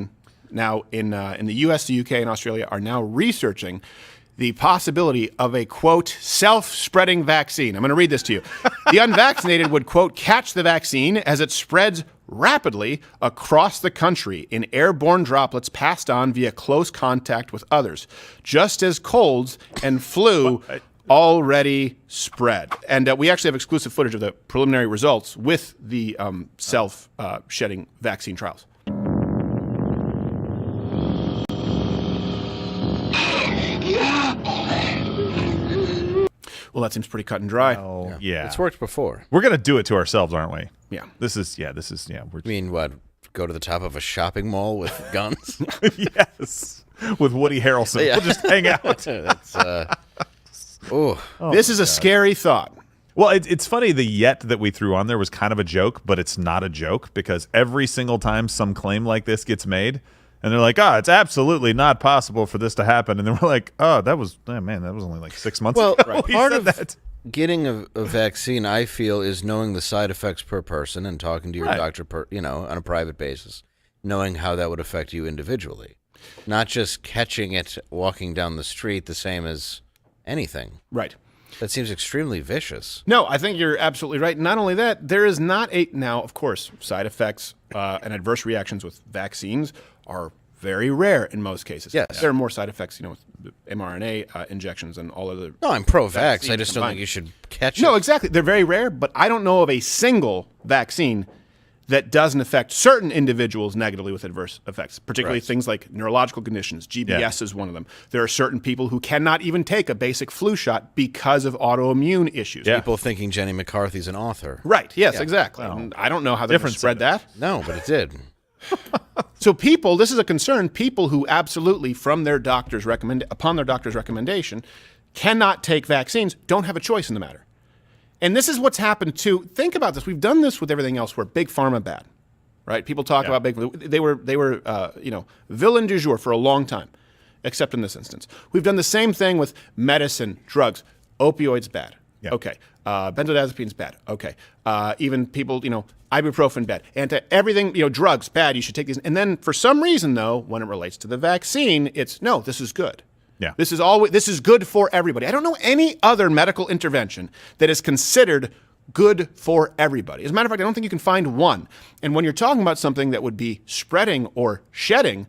now in the US, the UK, and Australia are now researching the possibility of a, quote, self-spreading vaccine. I'm going to read this to you. The unvaccinated would, quote, catch the vaccine as it spreads rapidly across the country in airborne droplets passed on via close contact with others, just as colds and flu already spread. And we actually have exclusive footage of the preliminary results with the self-shedding vaccine trials. Well, that seems pretty cut and dry. Oh, yeah. It's worked before. We're going to do it to ourselves, aren't we? Yeah. This is. We're I mean, what? Go to the top of a shopping mall with guns? Yes. With Woody Harrelson. Yeah. We'll just hang out. That's, this is a scary thought. Well, it's funny. The yet that we threw on there was kind of a joke, but it's not a joke because every single time some claim like this gets made, and they're like, it's absolutely not possible for this to happen. And then we're like, that was only like 6 months ago. Well, part of that. Getting a vaccine, I feel, is knowing the side effects per person and talking to your doctor, on a private basis, knowing how that would affect you individually. Not just catching it walking down the street the same as anything. Right. That seems extremely vicious. No, I think you're absolutely right. Not only that, there is not now, of course, side effects and adverse reactions with vaccines are very rare in most cases. Yes. There are more side effects, with mRNA injections and all other. No, I'm pro-vax. I just don't think you should catch it. No, exactly. They're very rare, but I don't know of a single vaccine that doesn't affect certain individuals negatively with adverse effects, particularly things like neurological conditions. GBS is one of them. There are certain people who cannot even take a basic flu shot because of autoimmune issues. People thinking Jenny McCarthy's an author. Right. Yes, exactly. Well, I don't know how they're going to spread that. No, but it did. So this is a concern, people who absolutely upon their doctor's recommendation, cannot take vaccines, don't have a choice in the matter. And this is what's happened too. Think about this. We've done this with everything else where big pharma bad, right? People talk about big. They were villain du jour for a long time, except in this instance. We've done the same thing with medicine, drugs, opioids bad. Yeah. Okay. Benzodiazepines bad. Okay. Even people, ibuprofen bad. Everything, drugs bad. You should take these. And then for some reason though, when it relates to the vaccine, it's no, this is good. Yeah. This is good for everybody. I don't know any other medical intervention that is considered good for everybody. As a matter of fact, I don't think you can find one. And when you're talking about something that would be spreading or shedding,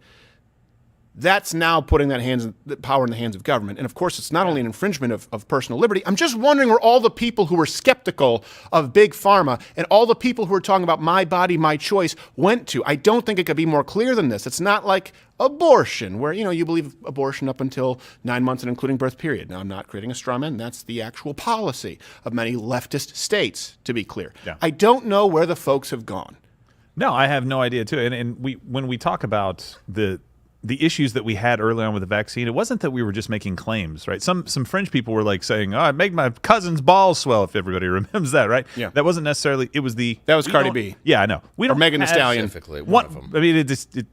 that's now putting the power in the hands of government. And of course, it's not only an infringement of personal liberty. I'm just wondering where all the people who were skeptical of big pharma and all the people who were talking about my body, my choice went to. I don't think it could be more clear than this. It's not like abortion, where you believe abortion up until 9 months and including birth period. Now, I'm not creating a straw man. That's the actual policy of many leftist states, to be clear. Yeah. I don't know where the folks have gone. No, I have no idea, too. And when we talk about the issues that we had early on with the vaccine, it wasn't that we were just making claims, right? Some fringe people were like saying, I make my cousin's balls swell, if everybody remembers that, right? Yeah. That wasn't necessarily, it was That was Cardi B. Yeah, I know. We don't or Megan Thee Stallion. Specifically, one of them. I mean,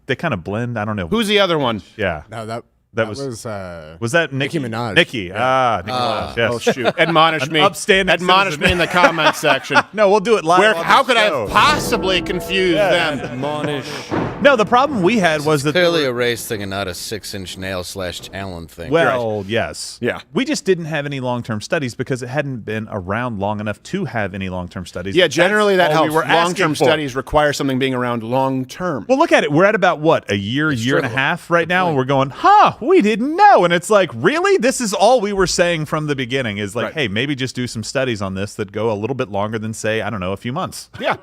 they kind of blend. I don't know. Who's the other one? Yeah. No, that was that Nicki Minaj? Nicki. Yeah. Nicki Minaj. Yes. Oh, shoot. Admonish me. Upstanding Admonish me in the comments section. No, we'll do it live. How could I have possibly confused them? Admonish. No, the problem we had was that clearly a race thing and not a 6-inch nail /talon thing. Well, yes. Yeah. We just didn't have any long-term studies because it hadn't been around long enough to have any long-term studies. Yeah, generally that helps. Long-term for. Studies require something being around long-term. Well, look at it. We're at about, what, a year and a half right now, and we're going, we didn't know. And it's like, really? This is all we were saying from the beginning is like, hey, maybe just do some studies on this that go a little bit longer than, say, I don't know, a few months. Yeah.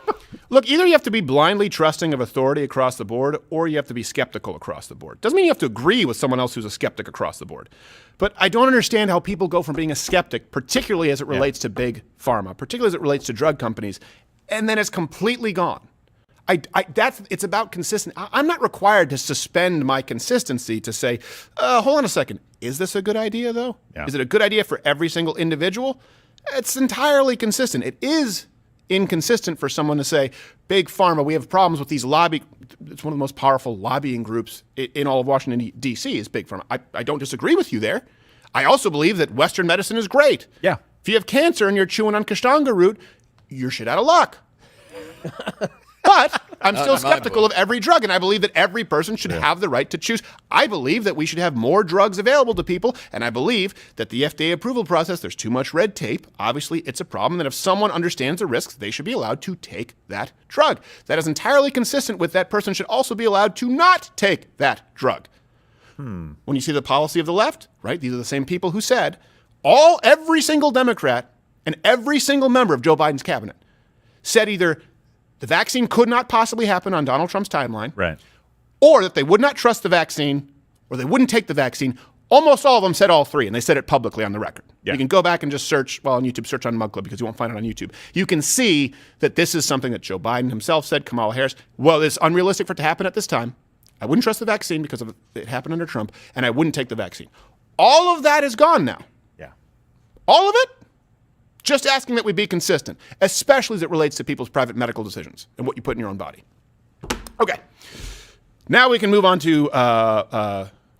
Look, either you have to be blindly trusting of authority across the board, or you have to be skeptical across the board. Doesn't mean you have to agree with someone else who's a skeptic across the board. But I don't understand how people go from being a skeptic, particularly as it relates to big pharma, particularly as it relates to drug companies, and then it's completely gone. It's about consistency. I'm not required to suspend my consistency to say, hold on a second, is this a good idea, though? Yeah. Is it a good idea for every single individual? It's entirely consistent. It is inconsistent for someone to say, big pharma, we have problems with these it's one of the most powerful lobbying groups in all of Washington, D.C. is big pharma. I don't disagree with you there. I also believe that Western medicine is great. Yeah. If you have cancer and you're chewing on Kashtanga root, you're shit out of luck. But I'm still skeptical of every drug, and I believe that every person should have the right to choose. I believe that we should have more drugs available to people, and I believe that the FDA approval process, there's too much red tape. Obviously, it's a problem, that if someone understands the risks, they should be allowed to take that drug. That is entirely consistent with that person should also be allowed to not take that drug. When you see the policy of the left, right, these are the same people who said every single Democrat and every single member of Joe Biden's cabinet said either the vaccine could not possibly happen on Donald Trump's timeline, right, or that they would not trust the vaccine, or they wouldn't take the vaccine. Almost all of them said all three, and they said it publicly on the record. You can go back and just search, on YouTube, search on Mug Club because you won't find it on YouTube. You can see that this is something that Joe Biden himself said, Kamala Harris. Well, it's unrealistic for it to happen at this time. I wouldn't trust the vaccine because it happened under Trump, and I wouldn't take the vaccine. All of that is gone now. Yeah. All of it? Just asking that we be consistent, especially as it relates to people's private medical decisions and what you put in your own body. Okay. Now we can move on to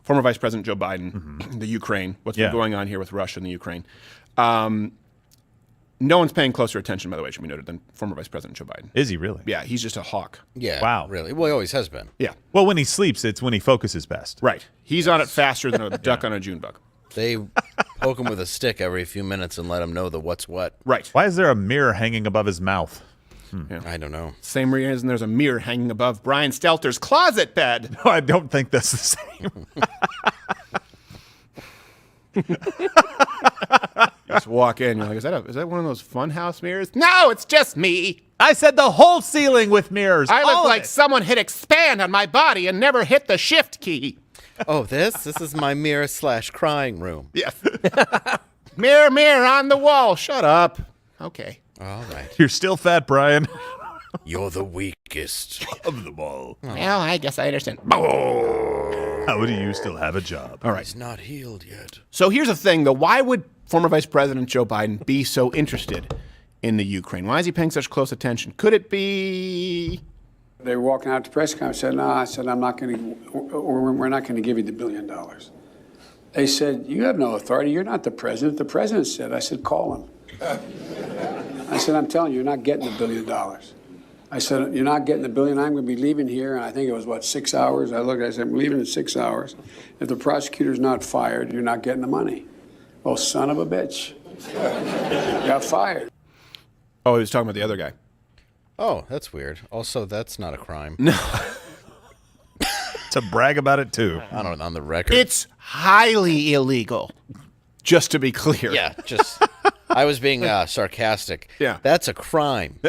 former Vice President Joe Biden, the Ukraine, what's been going on here with Russia and the Ukraine. No one's paying closer attention, by the way, it should be noted, than former Vice President Joe Biden. Is he really? Yeah, he's just a hawk. Yeah. Wow. Really? Well, he always has been. Yeah. Well, when he sleeps, it's when he focuses best. Right. He's on it faster than a duck on a June bug. They poke him with a stick every few minutes and let him know the what's what. Right. Why is there a mirror hanging above his mouth? Yeah. I don't know. Same reason there's a mirror hanging above Brian Stelter's closet bed. No, I don't think that's the same. You just walk in, you're like, is that one of those funhouse mirrors? No, it's just me. I said the whole ceiling with mirrors. I look like someone hit expand on my body and never hit the shift key. Oh, this is my mirror/crying room. Yes. Mirror, mirror on the wall. Shut up. Okay. All right. You're still fat, Brian. You're the weakest of them all. Well, I guess I understand. How do you still have a job? All right. He's not healed yet. So here's the thing, though. Why would former Vice President Joe Biden be so interested in the Ukraine? Why is he paying such close attention? Could it be... They were walking out to press conference. I said, no, I'm not going to, we're not going to give you the $1 billion. They said, you have no authority. You're not the president. The president said. I said, call him. I said, I'm telling you, you're not getting the $1 billion. I said, you're not getting the $1 billion. I'm going to be leaving here. And I think it was, 6 hours? I said, I'm leaving in 6 hours. If the prosecutor's not fired, you're not getting the money. Well, son of a bitch. Got fired. Oh, he was talking about the other guy. Oh, that's weird. Also, that's not a crime. No. To brag about it, too. I don't know, on the record. It's highly illegal, just to be clear. Yeah, I was being sarcastic. Yeah. That's a crime.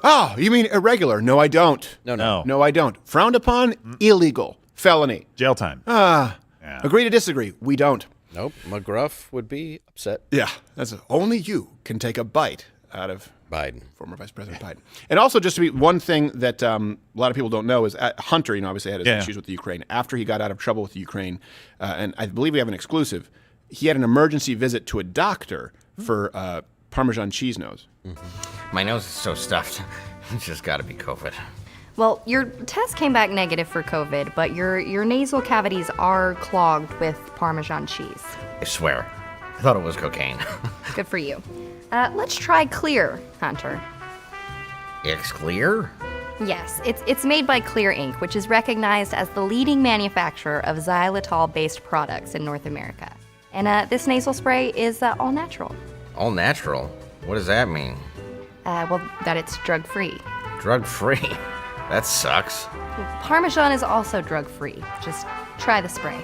Oh, you mean irregular? No, I don't. No. No, I don't. Frowned upon, illegal, felony. Jail time. Agree to disagree. We don't. Nope. McGruff would be upset. Yeah, that's only you can take a bite out of Biden, former Vice President Biden. And also, just to be one thing that a lot of people don't know is Hunter, obviously had his issues with the Ukraine. After he got out of trouble with the Ukraine, and I believe we have an exclusive, he had an emergency visit to a doctor for Parmesan cheese nose. Mm-hmm. My nose is so stuffed. It's just got to be COVID. Well, your test came back negative for COVID, but your nasal cavities are clogged with Parmesan cheese. I swear. I thought it was cocaine. Good for you. Let's try Clear, Hunter. It's Clear? Yes, it's made by Clear Inc., which is recognized as the leading manufacturer of xylitol-based products in North America. And this nasal spray is all natural. All natural? What does that mean? Well, that it's drug-free. Drug-free? That sucks. Parmesan is also drug-free. Just try the spray.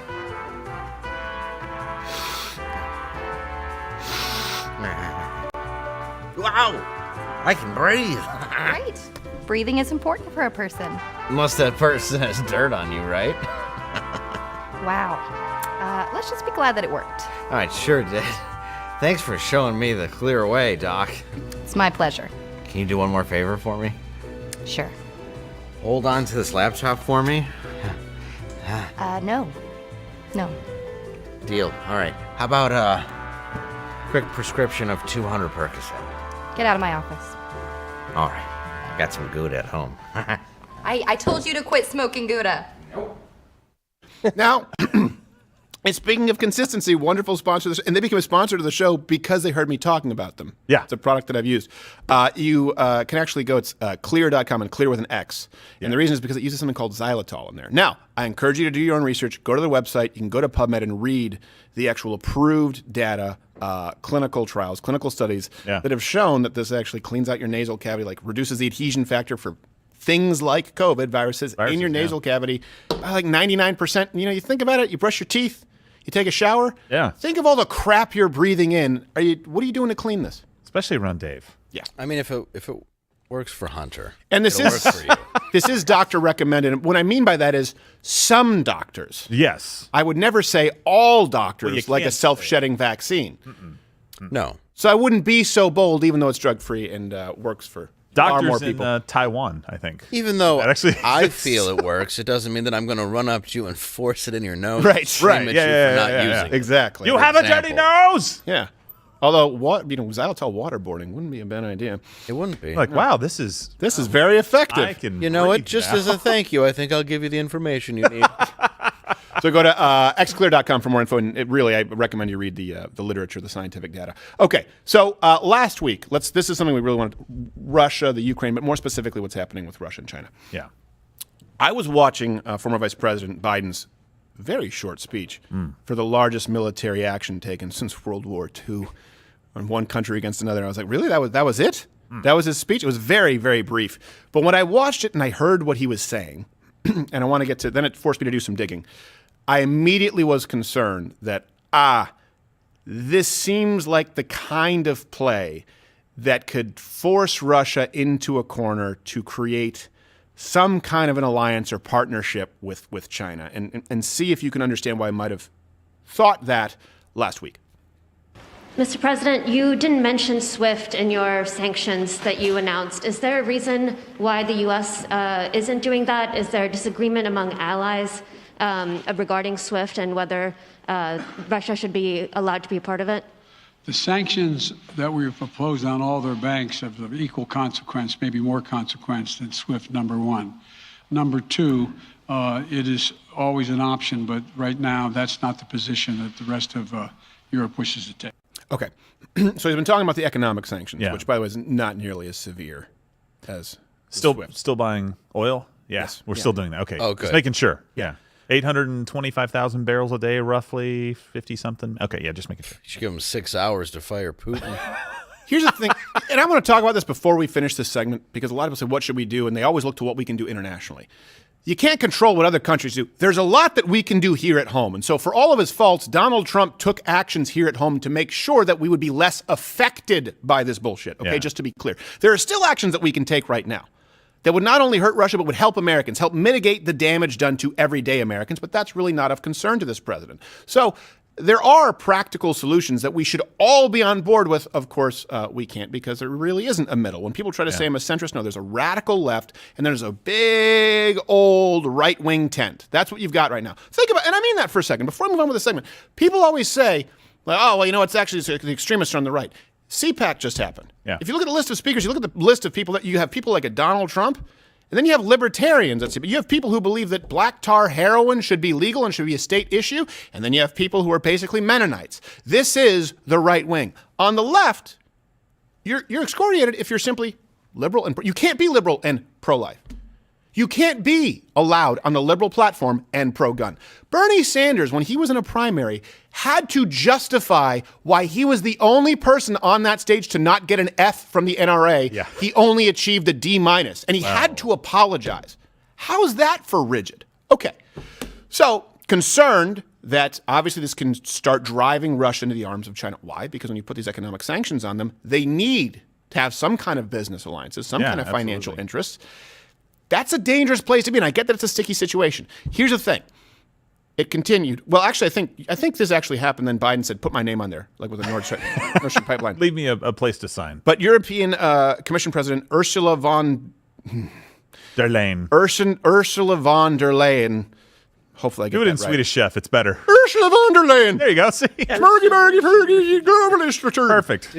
Wow! I can breathe. Right. Breathing is important for a person. Unless that person has dirt on you, right? Wow. Let's just be glad that it worked. All right, sure did. Thanks for showing me the clear way, Doc. It's my pleasure. Can you do one more favor for me? Sure. Hold on to this laptop for me. No. Deal. All right. How about a quick prescription of 200 Percocet? Get out of my office. All right. I got some good at home. I told you to quit smoking Gouda. Now, and speaking of consistency, wonderful sponsor, and they became a sponsor to the show because they heard me talking about them. Yeah. It's a product that I've used. You can actually go, it's clear.com and clear with an X. And the reason is because it uses something called xylitol in there. Now, I encourage you to do your own research. Go to the website. You can go to PubMed and read the actual approved data, clinical trials, clinical studies that have shown that this actually cleans out your nasal cavity, like reduces the adhesion factor for things like COVID viruses in your nasal cavity by like 99%. You think about it, you brush your teeth, you take a shower. Yeah. Think of all the crap you're breathing in. What are you doing to clean this? Especially around Dave. Yeah. I mean, if it works for Hunter, and this work for you. This is doctor recommended. And what I mean by that is some doctors. Yes. I would never say all doctors, like a can't self-shedding vaccine. No. So I wouldn't be so bold, even though it's drug-free and works for far more Doctors people. in Taiwan, I think. Even though That actually I exists. feel it works, it doesn't mean that I'm going to run up to you and force it in your nose. Right, and scream right. at Yeah, you yeah, for not yeah, using it. Exactly. You have a dirty nose! Yeah. Although, xylitol waterboarding wouldn't be a bad idea. It wouldn't be. Like, wow, this is very effective. I can You know what? breathe Just now. as a thank you, I think I'll give you the information you need. So go to xclear.com for more info, and I recommend you read the literature, the scientific data. Okay, so last week, this is something we really wanted, Russia, the Ukraine, but more specifically what's happening with Russia and China. Yeah. I was watching former Vice President Biden's very short speech for the largest military action taken since World War II on one country against another. I was like, really? That was it? That was his speech? It was very, very brief. But when I watched it and I heard what he was saying, and I want to get to, then it forced me to do some digging. I immediately was concerned that, this seems like the kind of play that could force Russia into a corner to create some kind of an alliance or partnership with China, and see if you can understand why I might have thought that last week. Mr. President, you didn't mention SWIFT in your sanctions that you announced. Is there a reason why the U.S. Isn't doing that? Is there a disagreement among allies regarding SWIFT and whether Russia should be allowed to be a part of it? The sanctions that we proposed on all their banks have of equal consequence, maybe more consequence than SWIFT, number one. Number two, it is always an option, but right now that's not the position that the rest of Europe wishes to take. Okay. So he's been talking about the economic sanctions, Yeah. which, by the way, is not nearly as severe as SWIFT. Still buying oil? Yeah, Yes. we're Yeah. still doing that. Okay, Oh, good. just making sure. Yeah. 825,000 barrels a day, roughly 50-something. Okay, yeah, just making sure. You should give him 6 hours to fire Putin. Here's the thing, and I want to talk about this before we finish this segment, because a lot of people say, what should we do? And they always look to what we can do internationally. You can't control what other countries do. There's a lot that we can do here at home. And so for all of his faults, Donald Trump took actions here at home to make sure that we would be less affected by this bullshit. Okay, just to be clear. There are still actions that we can take right now that would not only hurt Russia, but would help Americans, help mitigate the damage done to everyday Americans. But that's really not of concern to this president. So there are practical solutions that we should all be on board with. Of course, we can't, because there really isn't a middle. When people try to say I'm a centrist, no, there's a radical left, and there's a big old right-wing tent. That's what you've got right now. Think about, and I mean that for a second, before I move on with the segment. People always say, like, oh, well, it's actually the extremists on the right. CPAC just happened. Yeah. If you look at the list of speakers, you look at the list of people that you have people like a Donald Trump, and then you have libertarians. You have people who believe that black tar heroin should be legal and should be a state issue. And then you have people who are basically Mennonites. This is the right wing. On the left, you're excoriated if you're simply liberal. And you can't be liberal and pro-life. You can't be allowed on the liberal platform and pro-gun. Bernie Sanders, when he was in a primary, had to justify why he was the only person on that stage to not get an F from the NRA. Yeah. He only achieved a D-, and he had to apologize. How's that for rigid? Okay. So, concerned that obviously this can start driving Russia into the arms of China. Why? Because when you put these economic sanctions on them, they need to have some kind of business alliances, some kind of financial interests. That's a dangerous place to be, and I get that it's a sticky situation. Here's the thing. It continued. Well, actually, I think this actually happened. Then Biden said, put my name on there, like with a Nord Stream pipeline. Leave me a place to sign. But European Commission President Ursula von der Leyen. Ursula von der Leyen. Hopefully I get Do it that in right. Swedish Chef. It's better. Ursula von der Leyen. There you go. See? Fergie, globalist return. Perfect.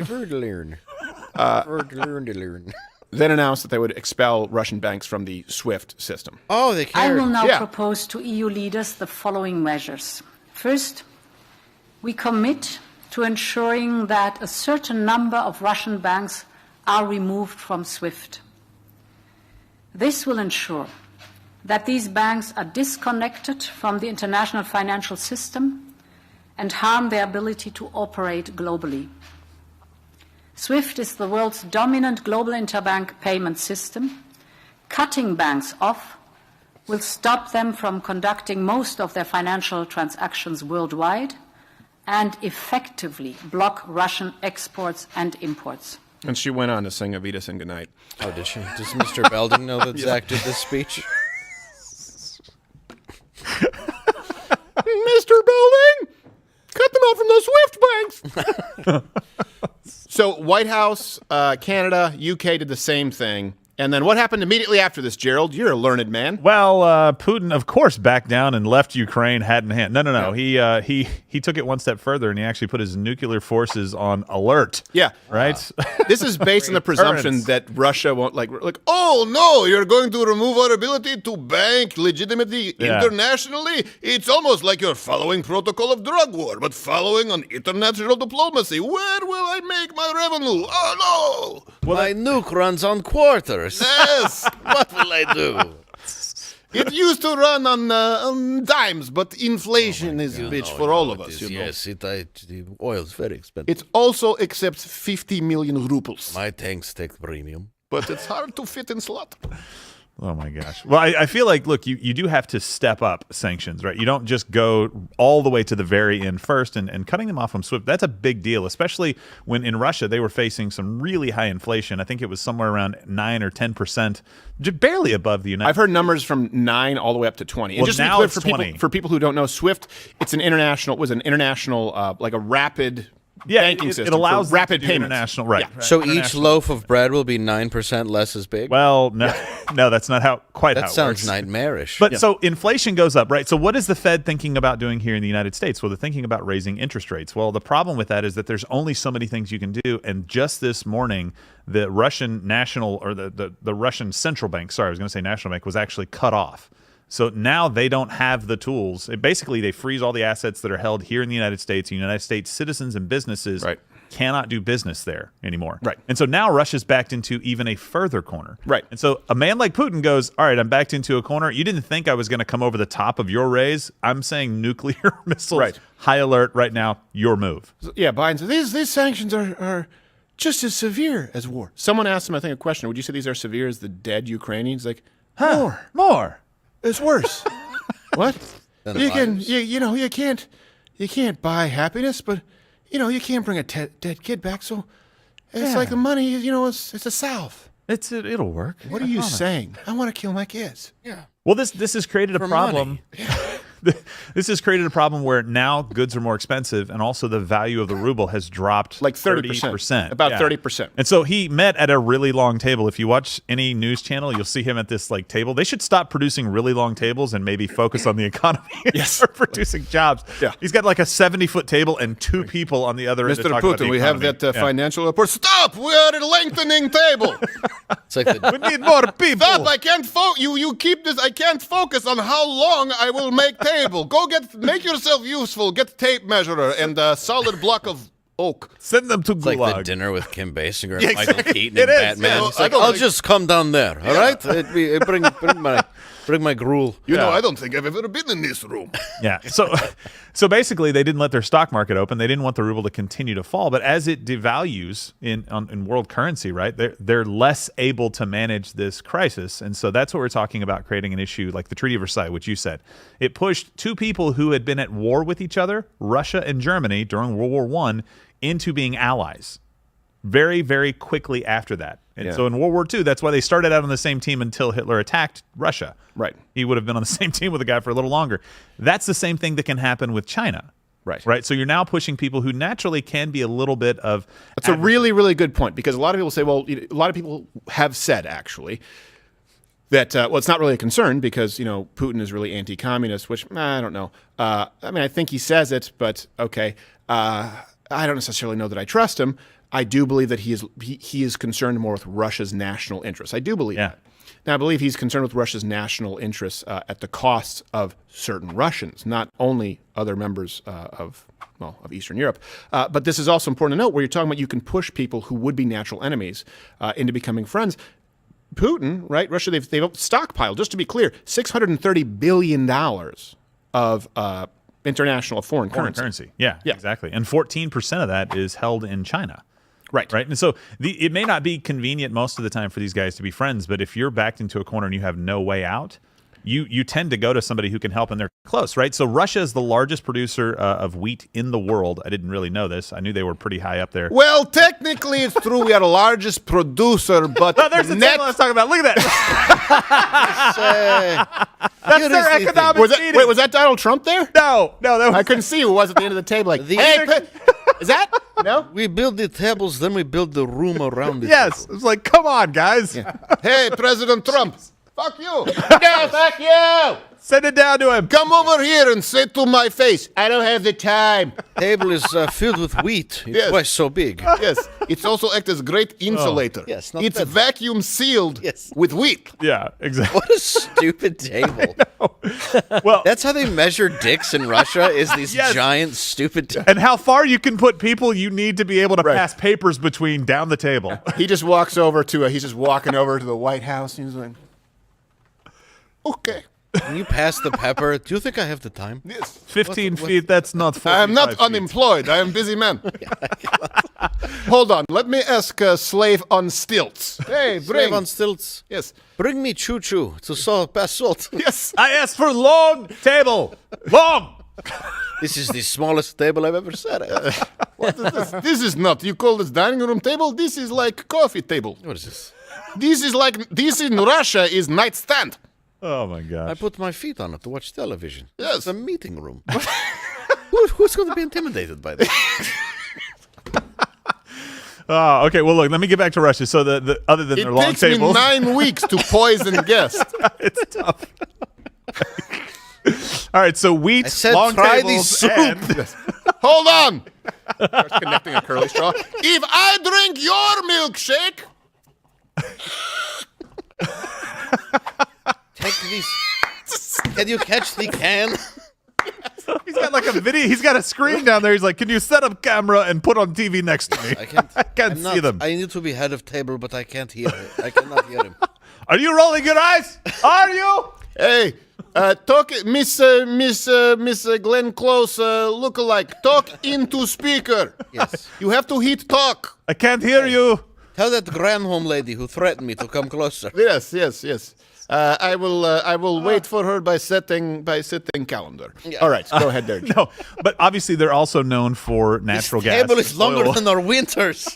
Then announced that they would expel Russian banks from the SWIFT system. Oh, they I cared. will now propose to EU leaders the following measures. First, we commit to ensuring that a certain number of Russian banks are removed from SWIFT. This will ensure that these banks are disconnected from the international financial system and harm their ability to operate globally. SWIFT is the world's dominant global interbank payment system. Cutting banks off will stop them from conducting most of their financial transactions worldwide and effectively block Russian exports and imports. And she went on to sing Avitas and Goodnight. Oh, did she? Does Mr. Belding know that Zach did this speech? Mr. Belding! Cut them out from from those SWIFT banks. So White House, Canada, UK did the same thing. And then what happened immediately after this, Gerald? You're a learned man. Well, Putin, of course, backed down and left Ukraine hat in hand. No. He took it one step further, and he actually put his nuclear forces on alert. Yeah. Right? This is based on the presumption that Russia won't, like, oh, no, you're going to remove our ability to bank legitimately internationally? It's almost like you're following protocol of drug war, but following on international diplomacy. Where will I make my revenue? Oh, no. My nuke runs on quarters. Yes. What will I do? It used to run on dimes, but inflation is a bitch for all of us. Yes, the oil is very expensive. It also accepts 50 million rubles. My tanks take premium. But it's hard to fit in slot. Oh, my gosh. Well, I feel like, look, you do have to step up sanctions, right? You don't just go all the way to the very end first and cutting them off from SWIFT. That's a big deal, especially when in Russia they were facing some really high inflation. I think it was somewhere around 9 or 10%, barely above the United States. I've heard numbers from 9 all the way up to 20. Well, and just now to be clear, it's 20. For people who don't know, SWIFT, it's an international, like a rapid banking system. It allows for rapid payments. International, right. Yeah. So each loaf of bread will be 9% less as big? Well, no, that's not how it works. That sounds nightmarish. But so inflation goes up, right? So what is the Fed thinking about doing here in the United States? Well, they're thinking about raising interest rates. Well, the problem with that is that there's only so many things you can do. And just this morning, the Russian national or the Russian central bank, sorry, I was going to say national bank, was actually cut off. So now they don't have the tools. Basically, they freeze all the assets that are held here in the United States. The United States citizens and businesses cannot do business there anymore. Right. And so now Russia's backed into even a further corner. Right. And so a man like Putin goes, all right, I'm backed into a corner. You didn't think I was going to come over the top of your raise. I'm saying nuclear missiles, high alert right now, your move. Yeah, Biden said, these sanctions are just as severe as war. Someone asked him, I think, a question. Would you say these are severe as the dead Ukrainians? Like, More. It's worse. What? You can't buy happiness, but you can't bring a dead kid back. So it's like the money, it's a salve. It'll work. What are you saying? I want to kill my kids. Yeah. Well, this has created a problem. This has created a problem where now goods are more expensive, and also the value of the ruble has dropped like 30%. About 30%. And so he met at a really long table. If you watch any news channel, you'll see him at this table. They should stop producing really long tables and maybe focus on the economy and start producing jobs. Yeah. He's got like a 70-foot table and 2 people on the other end to Mr. talk about the Putin, we have economy. that financial report. Stop! We are a lengthening table. It's like we need more people. Stop! I can't you keep this. I can't focus on how long I will make table. Go make yourself useful. Get tape measurer and a solid block of oak. Send them to It's Gulag. like the dinner with Kim Basinger and Yeah, Michael exactly. Keaton and Batman. Yeah, It's like, I'll just come down there, all right? Bring my gruel. I don't think I've ever been in this room. Yeah. So basically, they didn't let their stock market open. They didn't want the ruble to continue to fall. But as it devalues in world currency, right, they're less able to manage this crisis. And so that's what we're talking about, creating an issue like the Treaty of Versailles, which you said. It pushed 2 people who had been at war with each other, Russia and Germany, during World War I, into being allies very, very quickly after that. And so in World War II, that's why they started out on the same team until Hitler attacked Russia. Right. He would have been on the same team with a guy for a little longer. That's the same thing that can happen with China. Right. So you're now pushing people who naturally can be a little bit of... That's a really, really good point, because a lot of people say, a lot of people have said, actually, that, it's not really a concern because, Putin is really anti-communist, which, I don't know. I think he says it, but okay. I don't necessarily know that I trust him. I do believe that he is concerned more with Russia's national interests. I do believe that. Now, I believe he's concerned with Russia's national interests at the cost of certain Russians, not only other members of Eastern Europe. But this is also important to note, where you're talking about you can push people who would be natural enemies into becoming friends. Putin, right? Russia, they've stockpiled, just to be clear, $630 billion of international foreign currency. Yeah, exactly. And 14% of that is held in China. Right. And so it may not be convenient most of the time for these guys to be friends, but if you're backed into a corner and you have no way out, you tend to go to somebody who can help, and they're close, right? So Russia is the largest producer of wheat in the world. I didn't really know this. I knew they were pretty high up there. Well, technically, it's true. We are the largest producer, but no, there's the table I was talking about. Look at that. That's their economic meeting. Wait, was that Donald Trump there? No, that was. I couldn't see who was at the end of the table. Like, is that? No? We build the tables, then we build the room around it. Yes. It's like, come on, guys. Yeah. Hey, President Trump. Fuck you. No, fuck you. Send it down to him. Come over here and say to my face, I don't have the time. Table is filled with wheat. It's twice so big. Yes. It's also acts as great insulator. Yes. Not it's bad. vacuum sealed with wheat. Yeah, exactly. What a stupid table. Well, that's how they measure dicks in Russia, is these giant, stupid tables. And how far you can put people you need to be able to pass papers between down the table. He just walks over to, he's just walking over to the White House. And he's like, okay. Can you pass the pepper? Do you think I have the time? Yes. 15 feet, that's not 45 I am not feet. unemployed. I am busy man. Hold on. Let me ask a slave on stilts. Hey, Slave on stilts. Yes. Bring me choo-choo to pass salt. Yes. I asked for long table. Long. This is the smallest table I've ever sat at. What is this? This is not. You call this dining room table? This is like coffee table. What is this? This in Russia is nightstand. Oh, my gosh. I put my feet on it to watch television. Yes. It's a meeting room. Who's going to be intimidated by this? Oh, okay. Well, look, let me get back to Russia. So the other than their long tables. It takes me 9 weeks to poison guests. It's tough. All right, so wheat, I said long try tables, the soup. and... Hold on. Starts connecting a curly straw. If I drink your milkshake... Take these. Can you catch the can? He's got like a video. He's got a screen down there. He's like, "Can you set up camera and put on TV next to me?" I can't see them. I need to be head of table, but I can't hear it. I cannot hear him. Are you rolling your eyes? Are you? Hey, talk, Miss Glenn Close lookalike. Talk into speaker. Yes. You have to hit talk. I can't hear you. Tell that Granholm lady who threatened me to come closer. Yes. I will wait for her by setting calendar. Yeah. All right, go ahead there. No, but obviously they're also known for natural gas. Table is longer oil. than our winters.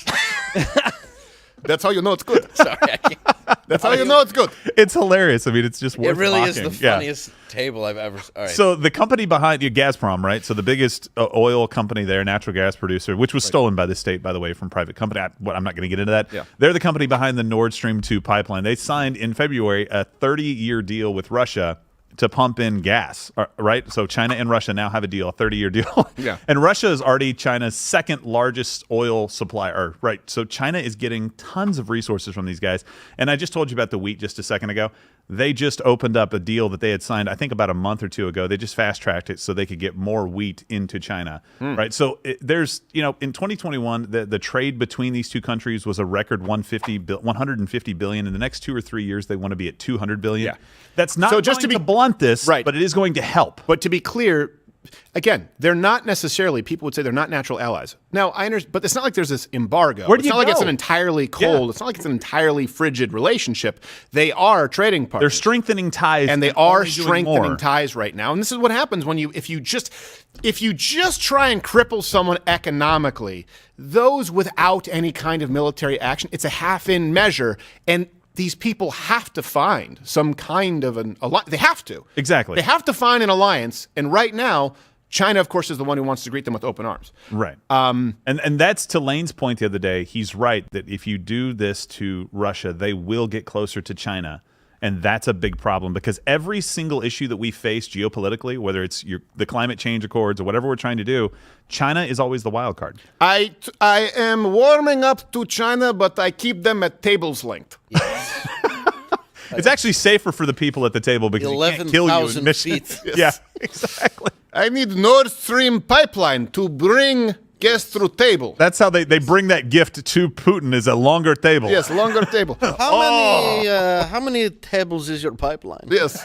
That's how you know it's good. Sorry, I can't. That's how you know it's good. It's hilarious. I mean, it's just worth It really mocking. is the funniest table I've ever. All right. So the company behind you, Gazprom, right? So the biggest oil company there, natural gas producer, which was stolen by the state, by the way, from private company. I'm not going to get into that. Yeah. They're the company behind the Nord Stream 2 pipeline. They signed in February a 30-year deal with Russia to pump in gas, right? So China and Russia now have a deal, a 30-year deal. Yeah. And Russia is already China's second largest oil supplier, right? So China is getting tons of resources from these guys. And I just told you about the wheat just a second ago. They just opened up a deal that they had signed, I think about a month or two ago. They just fast-tracked it so they could get more wheat into China, right? So there's, in 2021, the trade between these two countries was a record 150 billion. In the next 2 or 3 years, they want to be at 200 billion. Yeah. That's not So just going to to be- blunt this, Right. but it is going to help. But to be clear, again, they're not necessarily, people would say they're not natural allies. Now, I understand, but it's not like there's this embargo. Where do it's you not like it's go? an entirely cold, Yeah. it's not like it's an entirely frigid relationship. They are trading partners. They're strengthening ties. And they are only doing strengthening more. ties right now. And this is what happens when if you just try and cripple someone economically, those without any kind of military action, it's a half-in measure. And these people have to find some kind of an alliance. They have to. Exactly. They have to find an alliance. And right now, China, of course, is the one who wants to greet them with open arms. Right. And that's to Lane's point the other day. He's right that if you do this to Russia, they will get closer to China. And that's a big problem because every single issue that we face geopolitically, whether it's the climate change accords or whatever we're trying to do, China is always the wild card. I am warming up to China, but I keep them at table's length. It's actually safer for the people at the table because you can't kill you in 11,000 mission. feet. Yeah, exactly. I need Nord Stream pipeline to bring guests through table. That's how they bring that gift to Putin is a longer table. Yes, longer table. How many tables is your pipeline? Yes.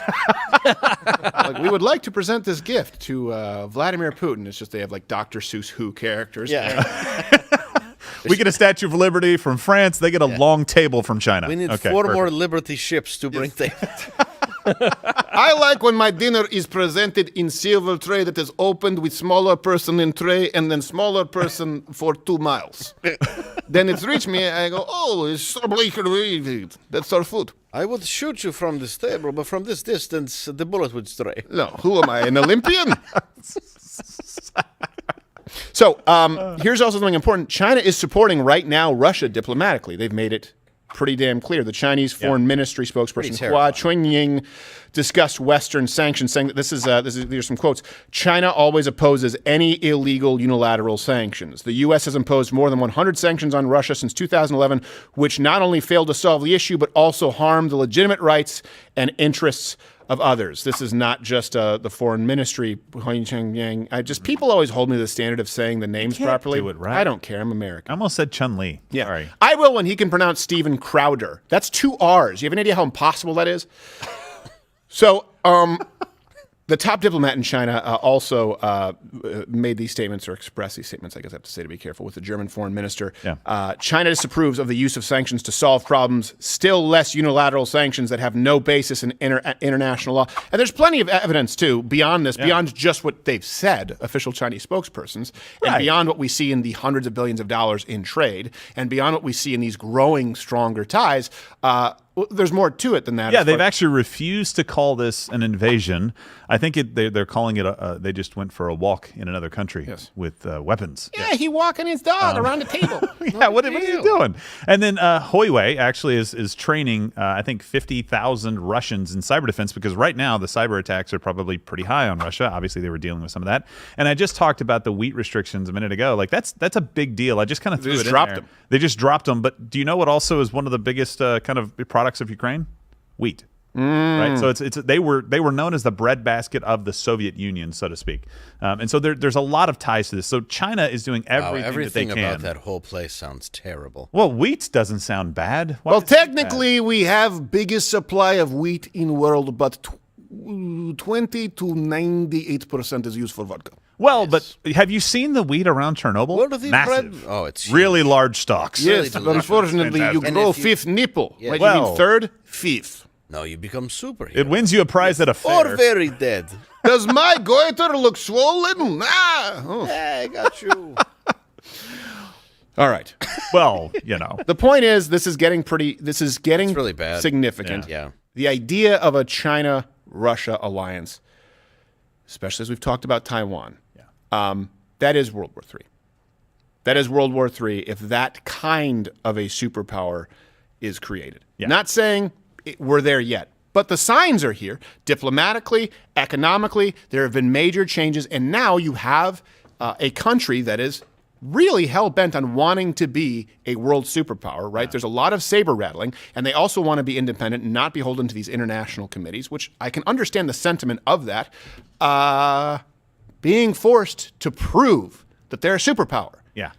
We would like to present this gift to Vladimir Putin. It's just they have like Dr. Seuss Who characters. Yeah. We get a Statue of Liberty from France. They get a long table from China. We need Okay, 4 perfect. more Liberty ships to bring tables. I like when my dinner is presented in silver tray that is opened with smaller person in tray and then smaller person for 2 miles. Then it's reached me, I go, oh, it's so that's our food. I would shoot you from this table, but from this distance, the bullet would stray. No, who am I, an Olympian? So here's also something important. China is supporting right now Russia diplomatically. They've made it pretty damn clear. The Chinese Foreign Ministry spokesperson Hua Chunying discussed Western sanctions, saying that these are some quotes. China always opposes any illegal unilateral sanctions. The U.S. has imposed more than 100 sanctions on Russia since 2011, which not only failed to solve the issue, but also harmed the legitimate rights and interests of others. This is not just the foreign ministry. People always hold me to the standard of saying the names properly. Do it right. I don't care. I'm American. I almost said Chun-Li. Yeah. Sorry. I will when he can pronounce Steven Crowder. That's 2 R's. You have an idea how impossible that is? So, the top diplomat in China also made these statements, or expressed these statements, I guess I have to say to be careful, with the German foreign minister. Yeah. China disapproves of the use of sanctions to solve problems, still less unilateral sanctions that have no basis in international law. And there's plenty of evidence, too, beyond this, beyond just what they've said, official Chinese spokespersons, and beyond what we see in the hundreds of billions of dollars in trade, and beyond what we see in these growing, stronger ties. Well, there's more to it than that. Yeah, they've actually refused to call this an invasion. I think they're calling it they just went for a walk in another country with weapons. Yeah, he walking his dog around the table. Yeah, what are you doing? And then WWIII actually is training, I think, 50,000 Russians in cyber defense, because right now the cyber attacks are probably pretty high on Russia. Obviously, they were dealing with some of that. And I just talked about the wheat restrictions a minute ago. Like, that's a big deal. I just kind of threw it in there. They just dropped them. But do you know what also is one of the biggest kind of products of Ukraine? Wheat. Right, so they were known as the breadbasket of the Soviet Union, so to speak, and so there's a lot of ties to this. So China is doing everything that they can. About that whole place sounds terrible. Well, wheat doesn't sound bad. Well, technically, we have biggest supply of wheat in world, but 20 to 98% is used for vodka. Well, but have you seen the wheat around Chernobyl? Massive. Oh, it's really large stalks. Yes, really unfortunately, you grow fifth nipple. Yeah. Right, you mean third, fifth. No, you become superhero. It wins you a prize at a fair. Or very dead. Does my goiter look swollen? Hey, I got you. All right. Well, you know. The point is, this is getting really bad. Significant. Yeah. The idea of a China-Russia alliance, especially as we've talked about Taiwan, that is World War III. That is World War III if that kind of a superpower is created. Yeah. Not saying we're there yet, but the signs are here. Diplomatically, economically, there have been major changes, and now you have a country that is really hell-bent on wanting to be a world superpower, right? Yeah. There's a lot of saber rattling, and they also want to be independent and not beholden to these international committees, which I can understand the sentiment of that, being forced to prove that they're a superpower. Yeah.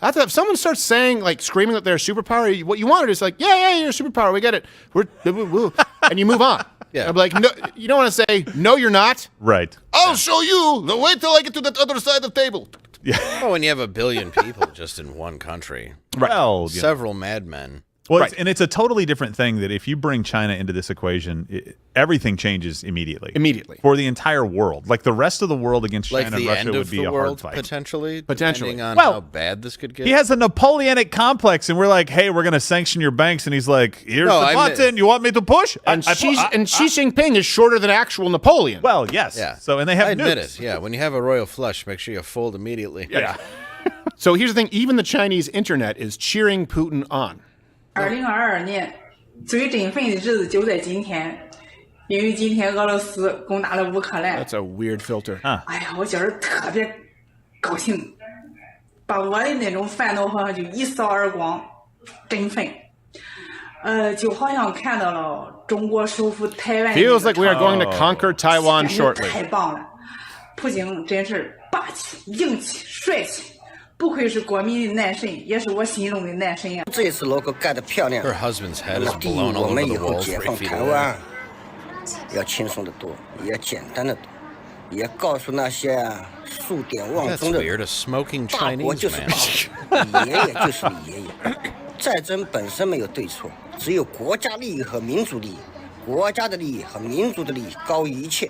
If someone starts saying, like, screaming that they're a superpower, what you wanted is like, yeah, you're a superpower, we get it. And you move on. Yeah. I'm like, no, you don't want to say, no, you're not. Right. I'll show you. Wait till I get to that other side of the table. Yeah. Oh, when you have 1 billion people just in one country. Right. Well, several madmen. Well, and it's a totally different thing that if you bring China into this equation, everything changes immediately. Immediately. For the entire world. Like the rest of the world against like China and Russia would be a hard fight. Potentially. Depending on how bad this could get. He has a Napoleonic complex, and we're like, hey, we're going to sanction your banks. And he's like, here's the button. You want me to push? And Xi Jinping is shorter than actual Napoleon. Well, yes. Yeah. So, and they have I admit it. Yeah. When you have a royal flush, make sure you fold immediately. Yeah. So here's the thing. Even the Chinese internet is cheering Putin on. 2022年最振奋的日子就在今天，因为今天俄罗斯攻打了乌克兰。That's a weird filter. 哎呀，我今儿特别高兴，把我的那种烦恼好像就一扫而光，振奋。就好像看到了中国收复台湾。Feels like we are going to conquer Taiwan shortly. 太棒了，普京真是霸气、硬气、帅气。 不愧是国民的男神，也是我心中的男神呀！这次logo盖得漂亮。Her husband's head is blown all over the walls 3 feet away. 要轻松得多，也简单得多，也告诉那些数典忘祖的人，大国就是大国，你爷爷就是你爷爷。战争本身没有对错，只有国家利益和民族利益。国家的利益和民族的利益高于一切。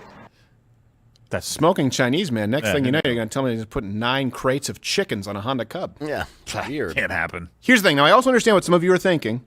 That's smoking Chinese, man. Next thing you know, you're going to tell me he's putting 9 crates of chickens on a Honda Cub. Yeah, weird. Can't happen. Here's the thing. Now, I also understand what some of you are thinking.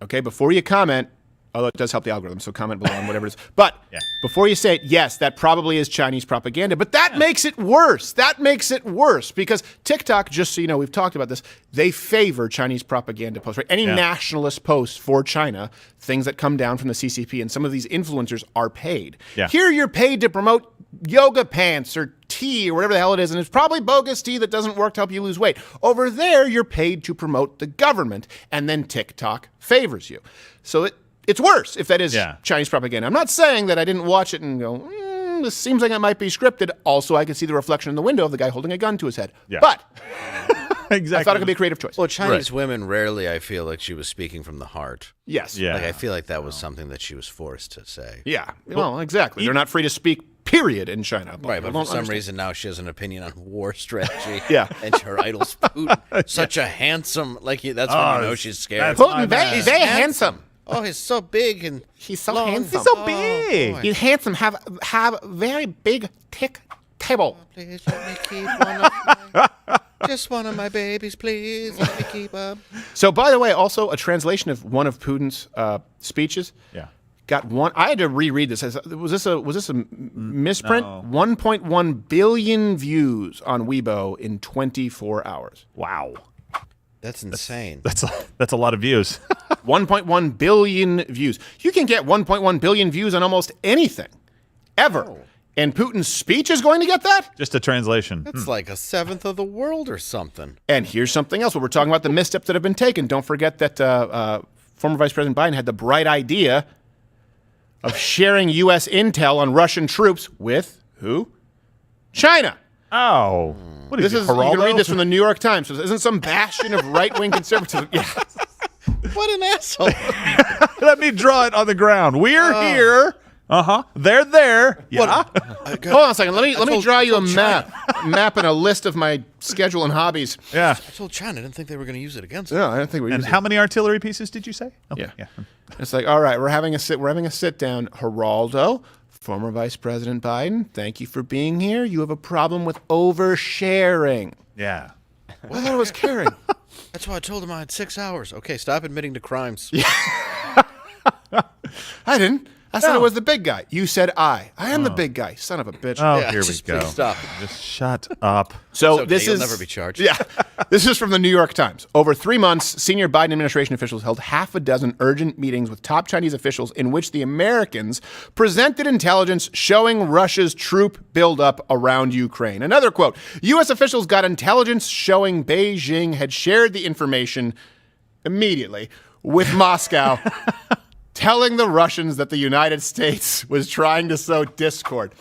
Okay, before you comment, although it does help the algorithm, so comment below on whatever it is. But before you say it, yes, that probably is Chinese propaganda. But that makes it worse. That makes it worse because TikTok, just so you know, we've talked about this, they favor Chinese propaganda posts. Right? Any nationalist posts for China, things that come down from the CCP, and some of these influencers are paid. Yeah. Here you're paid to promote yoga pants or tea or whatever the hell it is, and it's probably bogus tea that doesn't work to help you lose weight. Over there, you're paid to promote the government, and then TikTok favors you. So it's worse if that is Chinese propaganda. I'm not saying that I didn't watch it and go, this seems like it might be scripted. Also, I could see the reflection in the window of the guy holding a gun to his head. Yeah. But exactly. I thought it could be a creative choice. Well, Chinese women, rarely I feel like she was speaking from the heart. Yes. Yeah. Like, I feel like that was something that she was forced to say. Yeah. Well, exactly. They're not free to speak, period, in China. Right, but for some reason now she has an opinion on war strategy. Yeah. And her idol's Putin. Such a handsome, that's when you know she's scared. Putin, very handsome. Oh, he's so big and he's so long. handsome. He's so big. He's handsome. Have very big tick table. Please let me keep just one of my babies, please let me keep up. So, by the way, also a translation of one of Putin's speeches. Yeah. Got one. I had to reread this. Was this a misprint? No. 1.1 billion views on Weibo in 24 hours. Wow. That's insane. That's a lot of views. 1.1 billion views. You can get 1.1 billion views on almost anything, ever. Oh. And Putin's speech is going to get that? Just a translation. That's like 1/7 of the world or something. And here's something else. When we're talking about the missteps that have been taken, don't forget that former Vice President Biden had the bright idea of sharing U.S. intel on Russian troops with who? China. Oh. What is this? You can read this from the New York Times. So this isn't some bastion of right-wing conservatism. Yeah. What an asshole. Let me draw it on the ground. We're here. They're there. Yeah. Hold on a second. Let me draw you a map and a list of my schedule and hobbies. Yeah. I told China I didn't think they were going to use it against us. No, I didn't think we. And how many artillery pieces did you say? Okay. Yeah. It's like, all right, we're having a sit down. Geraldo, former Vice President Biden, thank you for being here. You have a problem with oversharing. Yeah. I thought it was caring. That's why I told him I had 6 hours. Okay, stop admitting to crimes. Yeah. I didn't. I said it was the big guy. You said I am the big guy. Son of a bitch. Oh, here we go. Stop. Just shut up. So okay, this you'll is never be charged. Yeah. This is from the New York Times. Over 3 months, senior Biden administration officials held 6 urgent meetings with top Chinese officials in which the Americans presented intelligence showing Russia's troop buildup around Ukraine. Another quote, U.S. officials got intelligence showing Beijing had shared the information immediately with Moscow, telling the Russians that the United States was trying to sow discord.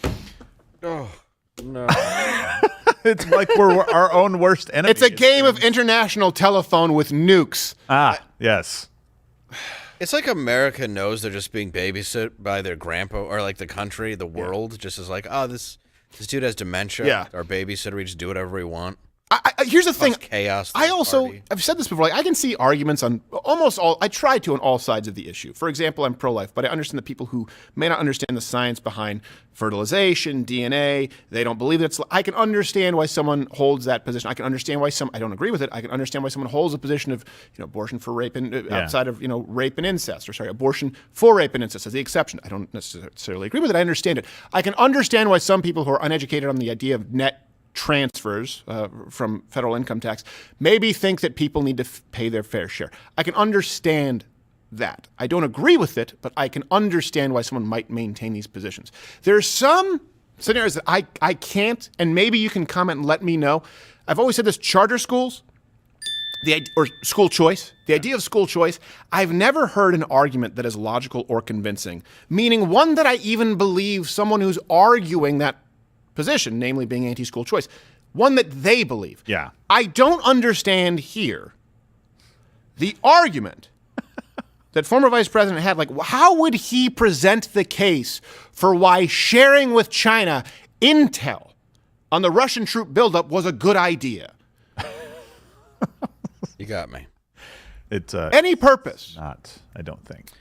Oh, no. It's like we're our own worst enemy. It's a game of international telephone with nukes. Ah, yes. It's like America knows they're just being babysit by their grandpa, or like the country, the world, just is like, oh, this dude has dementia. Yeah. Our babysitter, we just do whatever we want. Here's the thing. Chaos. I've said this before. Like, I can see arguments on almost all. I try to on all sides of the issue. For example, I'm pro-life, but I understand that people who may not understand the science behind fertilization, DNA, they don't believe it's. I can understand why someone holds that position. I can understand why I don't agree with it. I can understand why someone holds a position of abortion for rape and outside of rape and incest, or abortion for rape and incest as the exception. I don't necessarily agree with it. I understand it. I can understand why some people who are uneducated on the idea of net transfers from federal income tax maybe think that people need to pay their fair share. I can understand that. I don't agree with it, but I can understand why someone might maintain these positions. There are some scenarios that I can't, and maybe you can comment and let me know. I've always said this, charter schools, or school choice, the idea of school choice, I've never heard an argument that is logical or convincing, meaning one that I even believe someone who's arguing that position, namely being anti-school choice, one that they believe. Yeah. I don't understand here the argument that former vice president had. Like, how would he present the case for why sharing with China intel on the Russian troop buildup was a good idea? You got me. It's any purpose? Not, I don't think.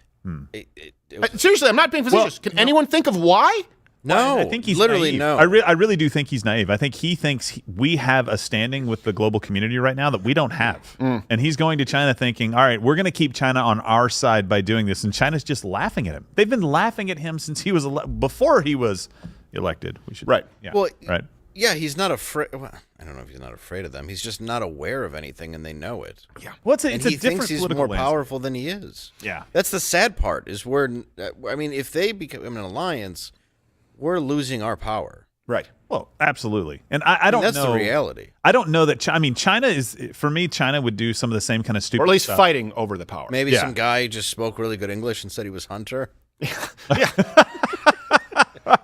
Seriously, I'm not being facetious. Can anyone think of why? No, I think he's literally naive. no. I really do think he's naive. I think he thinks we have a standing with the global community right now that we don't have. And he's going to China thinking, all right, we're going to keep China on our side by doing this. And China's just laughing at him. They've been laughing at him since he was before he was elected. We should right. Yeah. Well, right. Yeah, he's not afraid. Well, I don't know if he's not afraid of them. He's just not aware of anything, and they know it. Yeah. Well, it's a he different thinks he's political more powerful than he is. Yeah. That's the sad part. Is if they become an alliance, we're losing our power. Right. Well, absolutely. And I don't know. That's the reality. I don't know that. China is, for me, China would do some of the same kind of stupid or at least stuff. fighting over the power. Maybe some guy just spoke really good English and said he was Hunter. Yeah.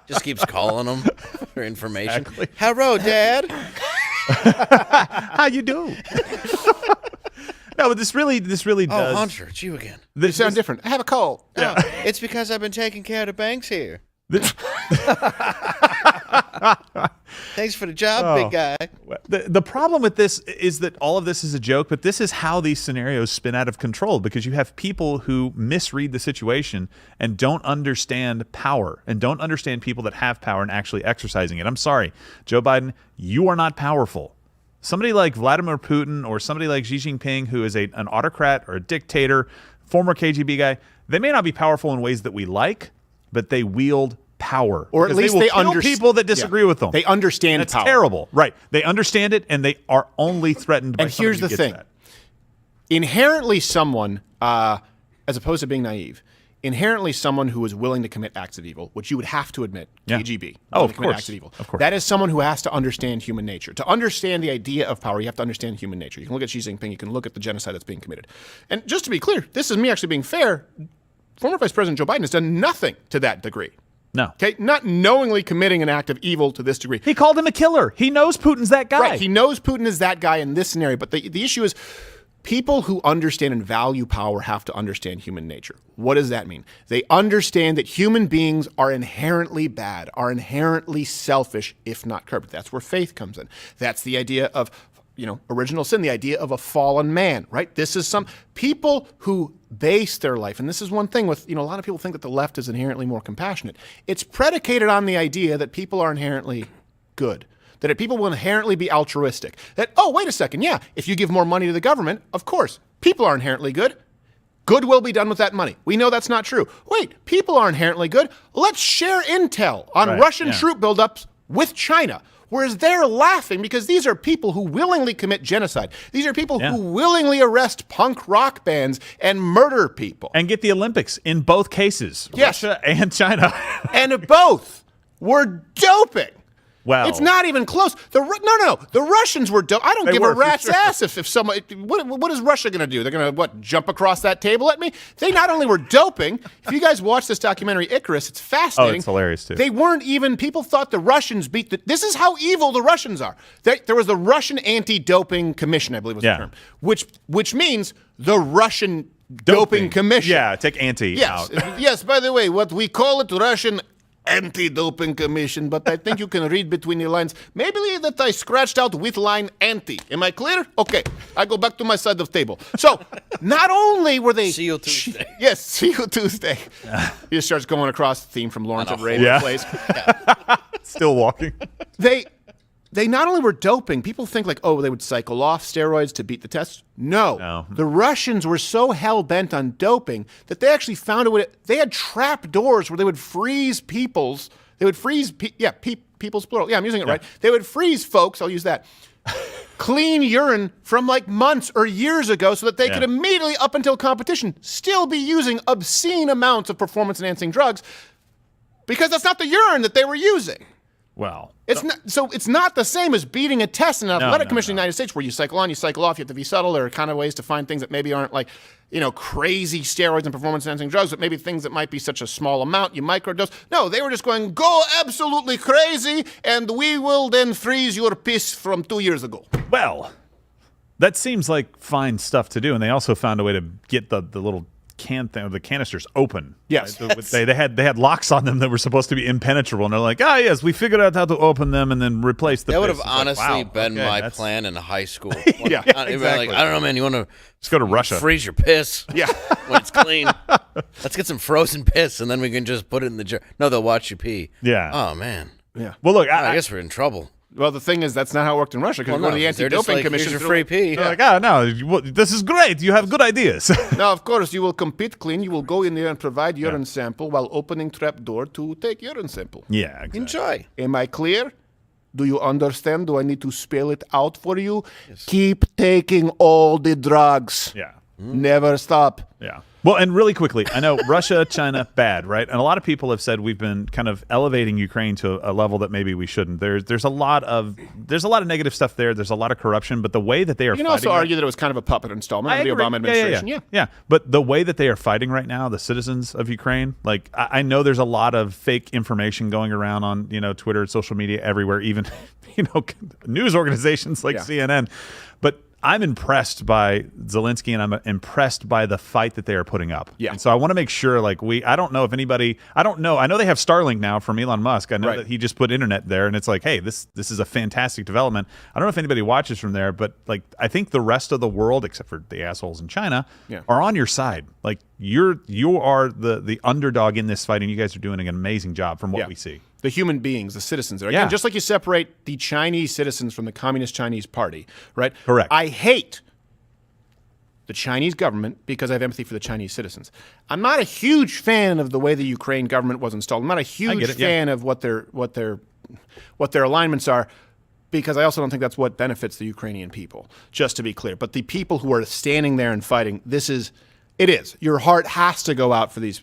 Just keeps calling him for information. Exactly. Hello, Dad. How you do? No, but this really does. Oh, Hunter, it's you again. You sound different. I have a cold. Yeah. It's because I've been taking care of the banks here. Thanks for the job, big guy. The problem with this is that all of this is a joke, but this is how these scenarios spin out of control because you have people who misread the situation and don't understand power and don't understand people that have power and actually exercising it. I'm sorry, Joe Biden, you are not powerful. Somebody like Vladimir Putin or somebody like Xi Jinping, who is an autocrat or a dictator, former KGB guy, they may not be powerful in ways that we like, but they wield power. Or at least they they understand people that disagree with them. They understand That's power. terrible. Right. They understand it, and they are only threatened by And here's the thing. That. Inherently someone, as opposed to being naive, inherently someone who is willing to commit acts of evil, which you would have to admit, KGB. Oh, of commit course. Acts of evil. Of course. That is someone who has to understand human nature. To understand the idea of power, you have to understand human nature. You can look at Xi Jinping, you can look at the genocide that's being committed. And just to be clear, this is me actually being fair. Former Vice President Joe Biden has done nothing to that degree. No. Okay, not knowingly committing an act of evil to this degree. He called him a killer. He knows Putin's that guy. Right, he knows Putin is that guy in this scenario. But the issue is people who understand and value power have to understand human nature. What does that mean? They understand that human beings are inherently bad, are inherently selfish, if not corrupt. That's where faith comes in. That's the idea of original sin, the idea of a fallen man, right? This is some people who base their life, and this is one thing with, a lot of people think that the left is inherently more compassionate. It's predicated on the idea that people are inherently good, that people will inherently be altruistic, that, oh, wait a second, yeah, if you give more money to the government, of course, people are inherently good. Good will be done with that money. We know that's not true. Wait, people are inherently good. Let's share intel on Russian troop buildups with China. Whereas they're laughing because these are people who willingly commit genocide. These are people who willingly arrest punk rock bands and murder people. And get the Olympics in both cases, Russia and China. And both were doping. Well, it's not even close. The Russians were dope. I don't give a rat's ass if someone. What is Russia going to do? They're going to jump across that table at me? They not only were doping. If you guys watch this documentary Icarus, it's fascinating. Oh, it's hilarious too. They weren't even. People thought the Russians beat. This is how evil the Russians are. There was the Russian Anti-Doping Commission, I believe was the term, which means the Russian Doping Commission. Yeah, take anti out. Yes. By the way, what we call it, Russian Anti-Doping Commission, but I think you can read between the lines. Maybe that I scratched out with line anti. Am I clear? Okay, I go back to my side of the table. So, not only were they... See you Tuesday. Yes, see you Tuesday. He just starts going across the theme from Lawrence of Arabia plays. Still walking. They not only were doping, people think like, oh, they would cycle off steroids to beat the test. No. The Russians were so hell-bent on doping that they actually found a way. They had trap doors where they would freeze people's. They would freeze, people's plural. Yeah, I'm using it right. They would freeze folks, I'll use that, clean urine from like months or years ago so that they could immediately, up until competition, still be using obscene amounts of performance-enhancing drugs because that's not the urine that they were using. Well, it's not the same as beating a test in an athletic commission in the United States where you cycle on, you cycle off, you have to be subtle. There are kind of ways to find things that maybe aren't like, crazy steroids and performance-enhancing drugs, but maybe things that might be such a small amount, you microdose. No, they were just going, go absolutely crazy, and we will then freeze your piss from 2 years ago. Well, that seems like fine stuff to do, and they also found a way to get the little the canisters open. Yes. Right? They had locks on them that were supposed to be impenetrable, and they're like, yes, we figured out how to open them and then replace the. That would piss. have It's honestly like, wow, been my that's- plan in high school. Yeah, Exactly. exactly. Like, I don't know, man. You want to Let's go to Russia. freeze your piss? Yeah, when it's clean. Let's get some frozen piss, and then we can just put it in the jar. No, they'll watch you pee. Yeah. Oh man. Yeah. Well, look, I guess we're in trouble. Well, the thing is, that's not how it worked in Russia, because Well, one of the no, they're anti-doping just like, commissions. here's your free pee. They're like, no, this is great. You have good ideas. Now, of course, you will compete clean. You will go in there and provide urine sample while opening trap door to take urine sample. Yeah, exactly. Enjoy. Am I clear? Do you understand? Do I need to spell it out for you? Yes. Keep taking all the drugs. Yeah. Never stop. Yeah. Well, and really quickly, I know Russia, China, bad, right? And a lot of people have said we've been kind of elevating Ukraine to a level that maybe we shouldn't. There's a lot of negative stuff there. There's a lot of corruption, but the way that they are You can fighting also argue that it was kind of a puppet installment of the Obama administration. Yeah. But the way that they are fighting right now, the citizens of Ukraine, like I know there's a lot of fake information going around on Twitter, social media, everywhere, even news organizations like CNN. But I'm impressed by Zelensky, and I'm impressed by the fight that they are putting up. Yeah. And so I want to make sure, I don't know if anybody, I know they have Starlink now from Elon Musk. I know that he just put internet there, and it's like, hey, this is a fantastic development. I don't know if anybody watches from there, but I think the rest of the world, except for the assholes in China, are on your side. Like you are the underdog in this fight, and you guys are doing an amazing job from what we see. The human beings, the citizens there. Again, just like you separate the Chinese citizens from the Communist Chinese Party, right? Correct. I hate the Chinese government because I have empathy for the Chinese citizens. I'm not a huge fan of the way the Ukraine government was installed. I'm not a huge fan of what their alignments are, because I also don't think that's what benefits the Ukrainian people, just to be clear. But the people who are standing there and fighting, it is. Your heart has to go out to these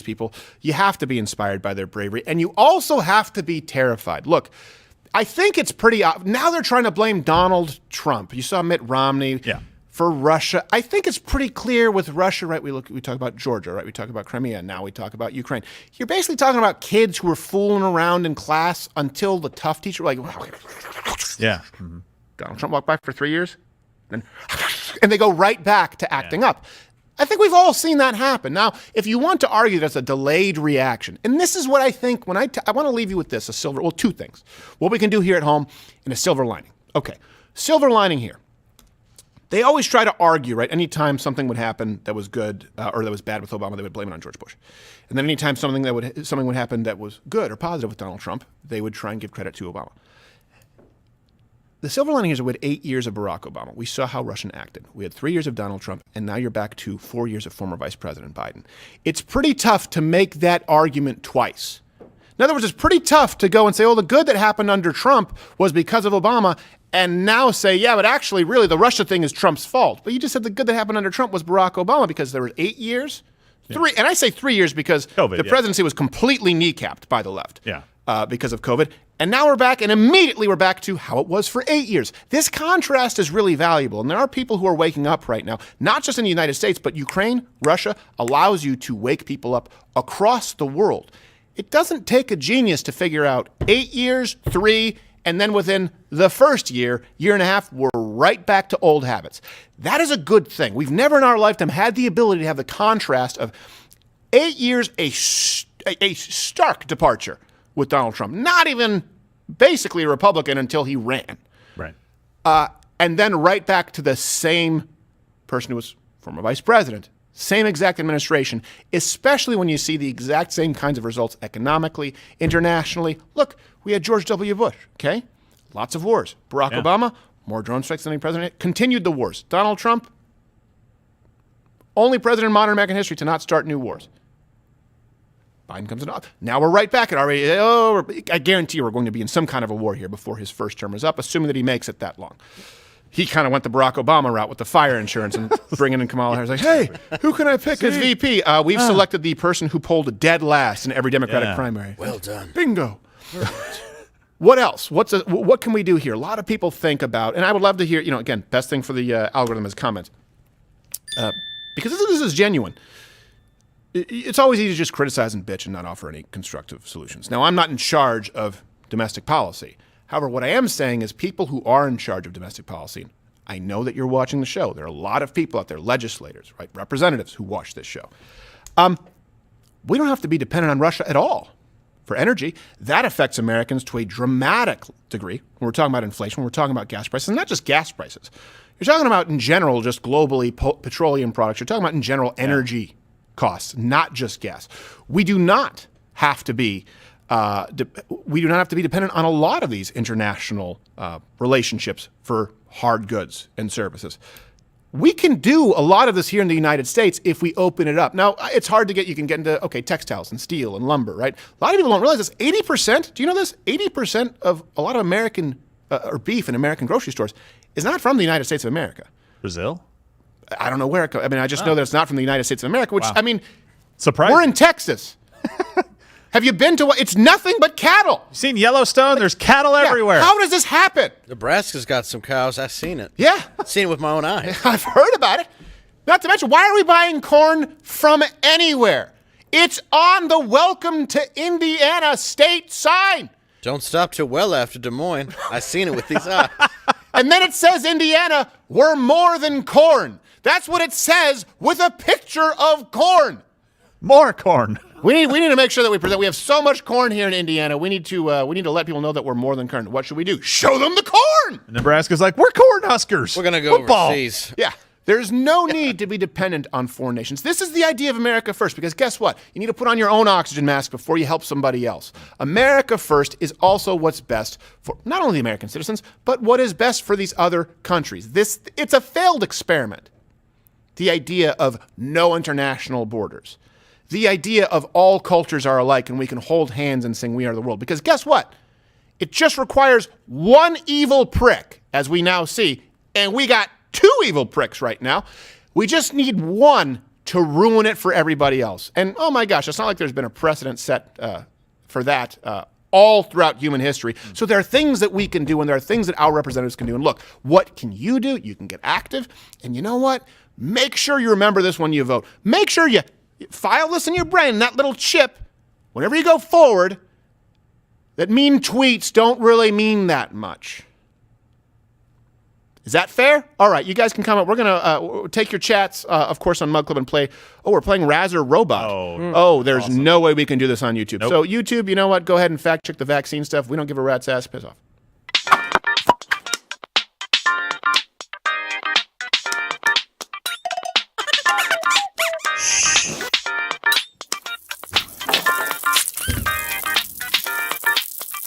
people. You have to be inspired by their bravery, and you also have to be terrified. Look, I think it's pretty now they're trying to blame Donald Trump. You saw Mitt Romney for Russia. I think it's pretty clear with Russia, right? We talk about Georgia, right? We talk about Crimea, and now we talk about Ukraine. You're basically talking about kids who were fooling around in class until the tough teacher Donald Trump walked by for 3 years. And they go right back to acting up. I think we've all seen that happen. Now, if you want to argue that's a delayed reaction, and this is what I think when I want to leave you with this, two things. What we can do here at home and a silver lining. Okay, silver lining here. They always try to argue, right? Anytime something would happen that was good or that was bad with Obama, they would blame it on George Bush. And then anytime something would happen that was good or positive with Donald Trump, they would try and give credit to Obama. The silver lining is that we had 8 years of Barack Obama. We saw how Russia acted. We had 3 years of Donald Trump, and now you're back to 4 years of former Vice President Biden. It's pretty tough to make that argument twice. In other words, it's pretty tough to go and say, the good that happened under Trump was because of Obama, and now say, but actually, really, the Russia thing is Trump's fault. But you just said the good that happened under Trump was Barack Obama, because there were 8 years. And I say 3 years because the presidency was completely kneecapped by the left because of COVID. And now we're back, and immediately we're back to how it was for 8 years. This contrast is really valuable, and there are people who are waking up right now, not just in the United States, but Ukraine, Russia allows you to wake people up across the world. It doesn't take a genius to figure out 8 years, 3, and then within the first year and a half, we're right back to old habits. That is a good thing. We've never in our lifetime had the ability to have the contrast of 8 years, a stark departure with Donald Trump. Not even basically a Republican until he ran. Right. And then right back to the same person who was former vice president, same exact administration, especially when you see the exact same kinds of results economically, internationally. Look, we had George W. Bush, okay? Lots of wars. Barack Obama, more drone strikes than any president, continued the wars. Donald Trump, only president in modern American history to not start new wars. Biden comes in. Now we're right back at already. I guarantee you we're going to be in some kind of a war here before his first term is up, assuming that he makes it that long. He kind of went the Barack Obama route with the fire insurance and bringing in Kamala Harris. Like, hey, who can I pick as VP? We've selected the person who polled dead last in every Democratic primary. Well done. Bingo. What else? What can we do here? A lot of people think about, and I would love to hear, again, best thing for the algorithm is comments. Because this is genuine. It's always easy to just criticize and bitch and not offer any constructive solutions. Now, I'm not in charge of domestic policy. However, what I am saying is people who are in charge of domestic policy, I know that you're watching the show. There are a lot of people out there, legislators, right, representatives who watch this show. We don't have to be dependent on Russia at all for energy. That affects Americans to a dramatic degree when we're talking about inflation, when we're talking about gas prices, and not just gas prices. You're talking about, in general, just globally petroleum products. You're talking about, in general, energy costs, not just gas. We do not have to be dependent on a lot of these international relationships for hard goods and services. We can do a lot of this here in the United States if we open it up. Now, it's hard to you can get into, textiles and steel and lumber, right? A lot of people don't realize this. 80%, do you know this? 80% of a lot of American, or beef in American grocery stores is not from the United States of America. Brazil? I don't know where it comes. I mean, I just know that it's not from the United States of America, which, I mean, surprising. We're in Texas. Have you been to what? It's nothing but cattle. You seen Yellowstone? There's cattle everywhere. How does this happen? Nebraska's got some cows. I've seen it. Yeah. I've seen it with my own eyes. I've heard about it. Not to mention, why are we buying corn from anywhere? It's on the Welcome to Indiana state sign. Don't stop till well after Des Moines. I've seen it with these eyes. And then it says, Indiana, we're more than corn. That's what it says with a picture of corn. More corn. We need to make sure that we present. We have so much corn here in Indiana. We need to let people know that we're more than corn. What should we do? Show them the corn. And Nebraska's like, we're corn huskers. We're gonna go Football. overseas. Yeah. There's no need to be dependent on foreign nations. This is the idea of America first, because guess what? You need to put on your own oxygen mask before you help somebody else. America first is also what's best for not only the American citizens, but what is best for these other countries. It's a failed experiment. The idea of no international borders. The idea of all cultures are alike and we can hold hands and sing We Are the World. Because guess what? It just requires one evil prick, as we now see, and we got two evil pricks right now. We just need one to ruin it for everybody else. And oh my gosh, it's not like there's been a precedent set for that all throughout human history. So there are things that we can do and there are things that our representatives can do. And look, what can you do? You can get active. And you know what? Make sure you remember this when you vote. Make sure you file this in your brain, that little chip, whenever you go forward, that mean tweets don't really mean that much. Is that fair? All right, you guys can comment. We're going to take your chats, of course, on Mug Club and play. Oh, we're playing Razzer Robot. Oh, there's awesome. No way we can do this on YouTube. Nope. So YouTube, you know what? Go ahead and fact check the vaccine stuff. We don't give a rat's ass. Piss off.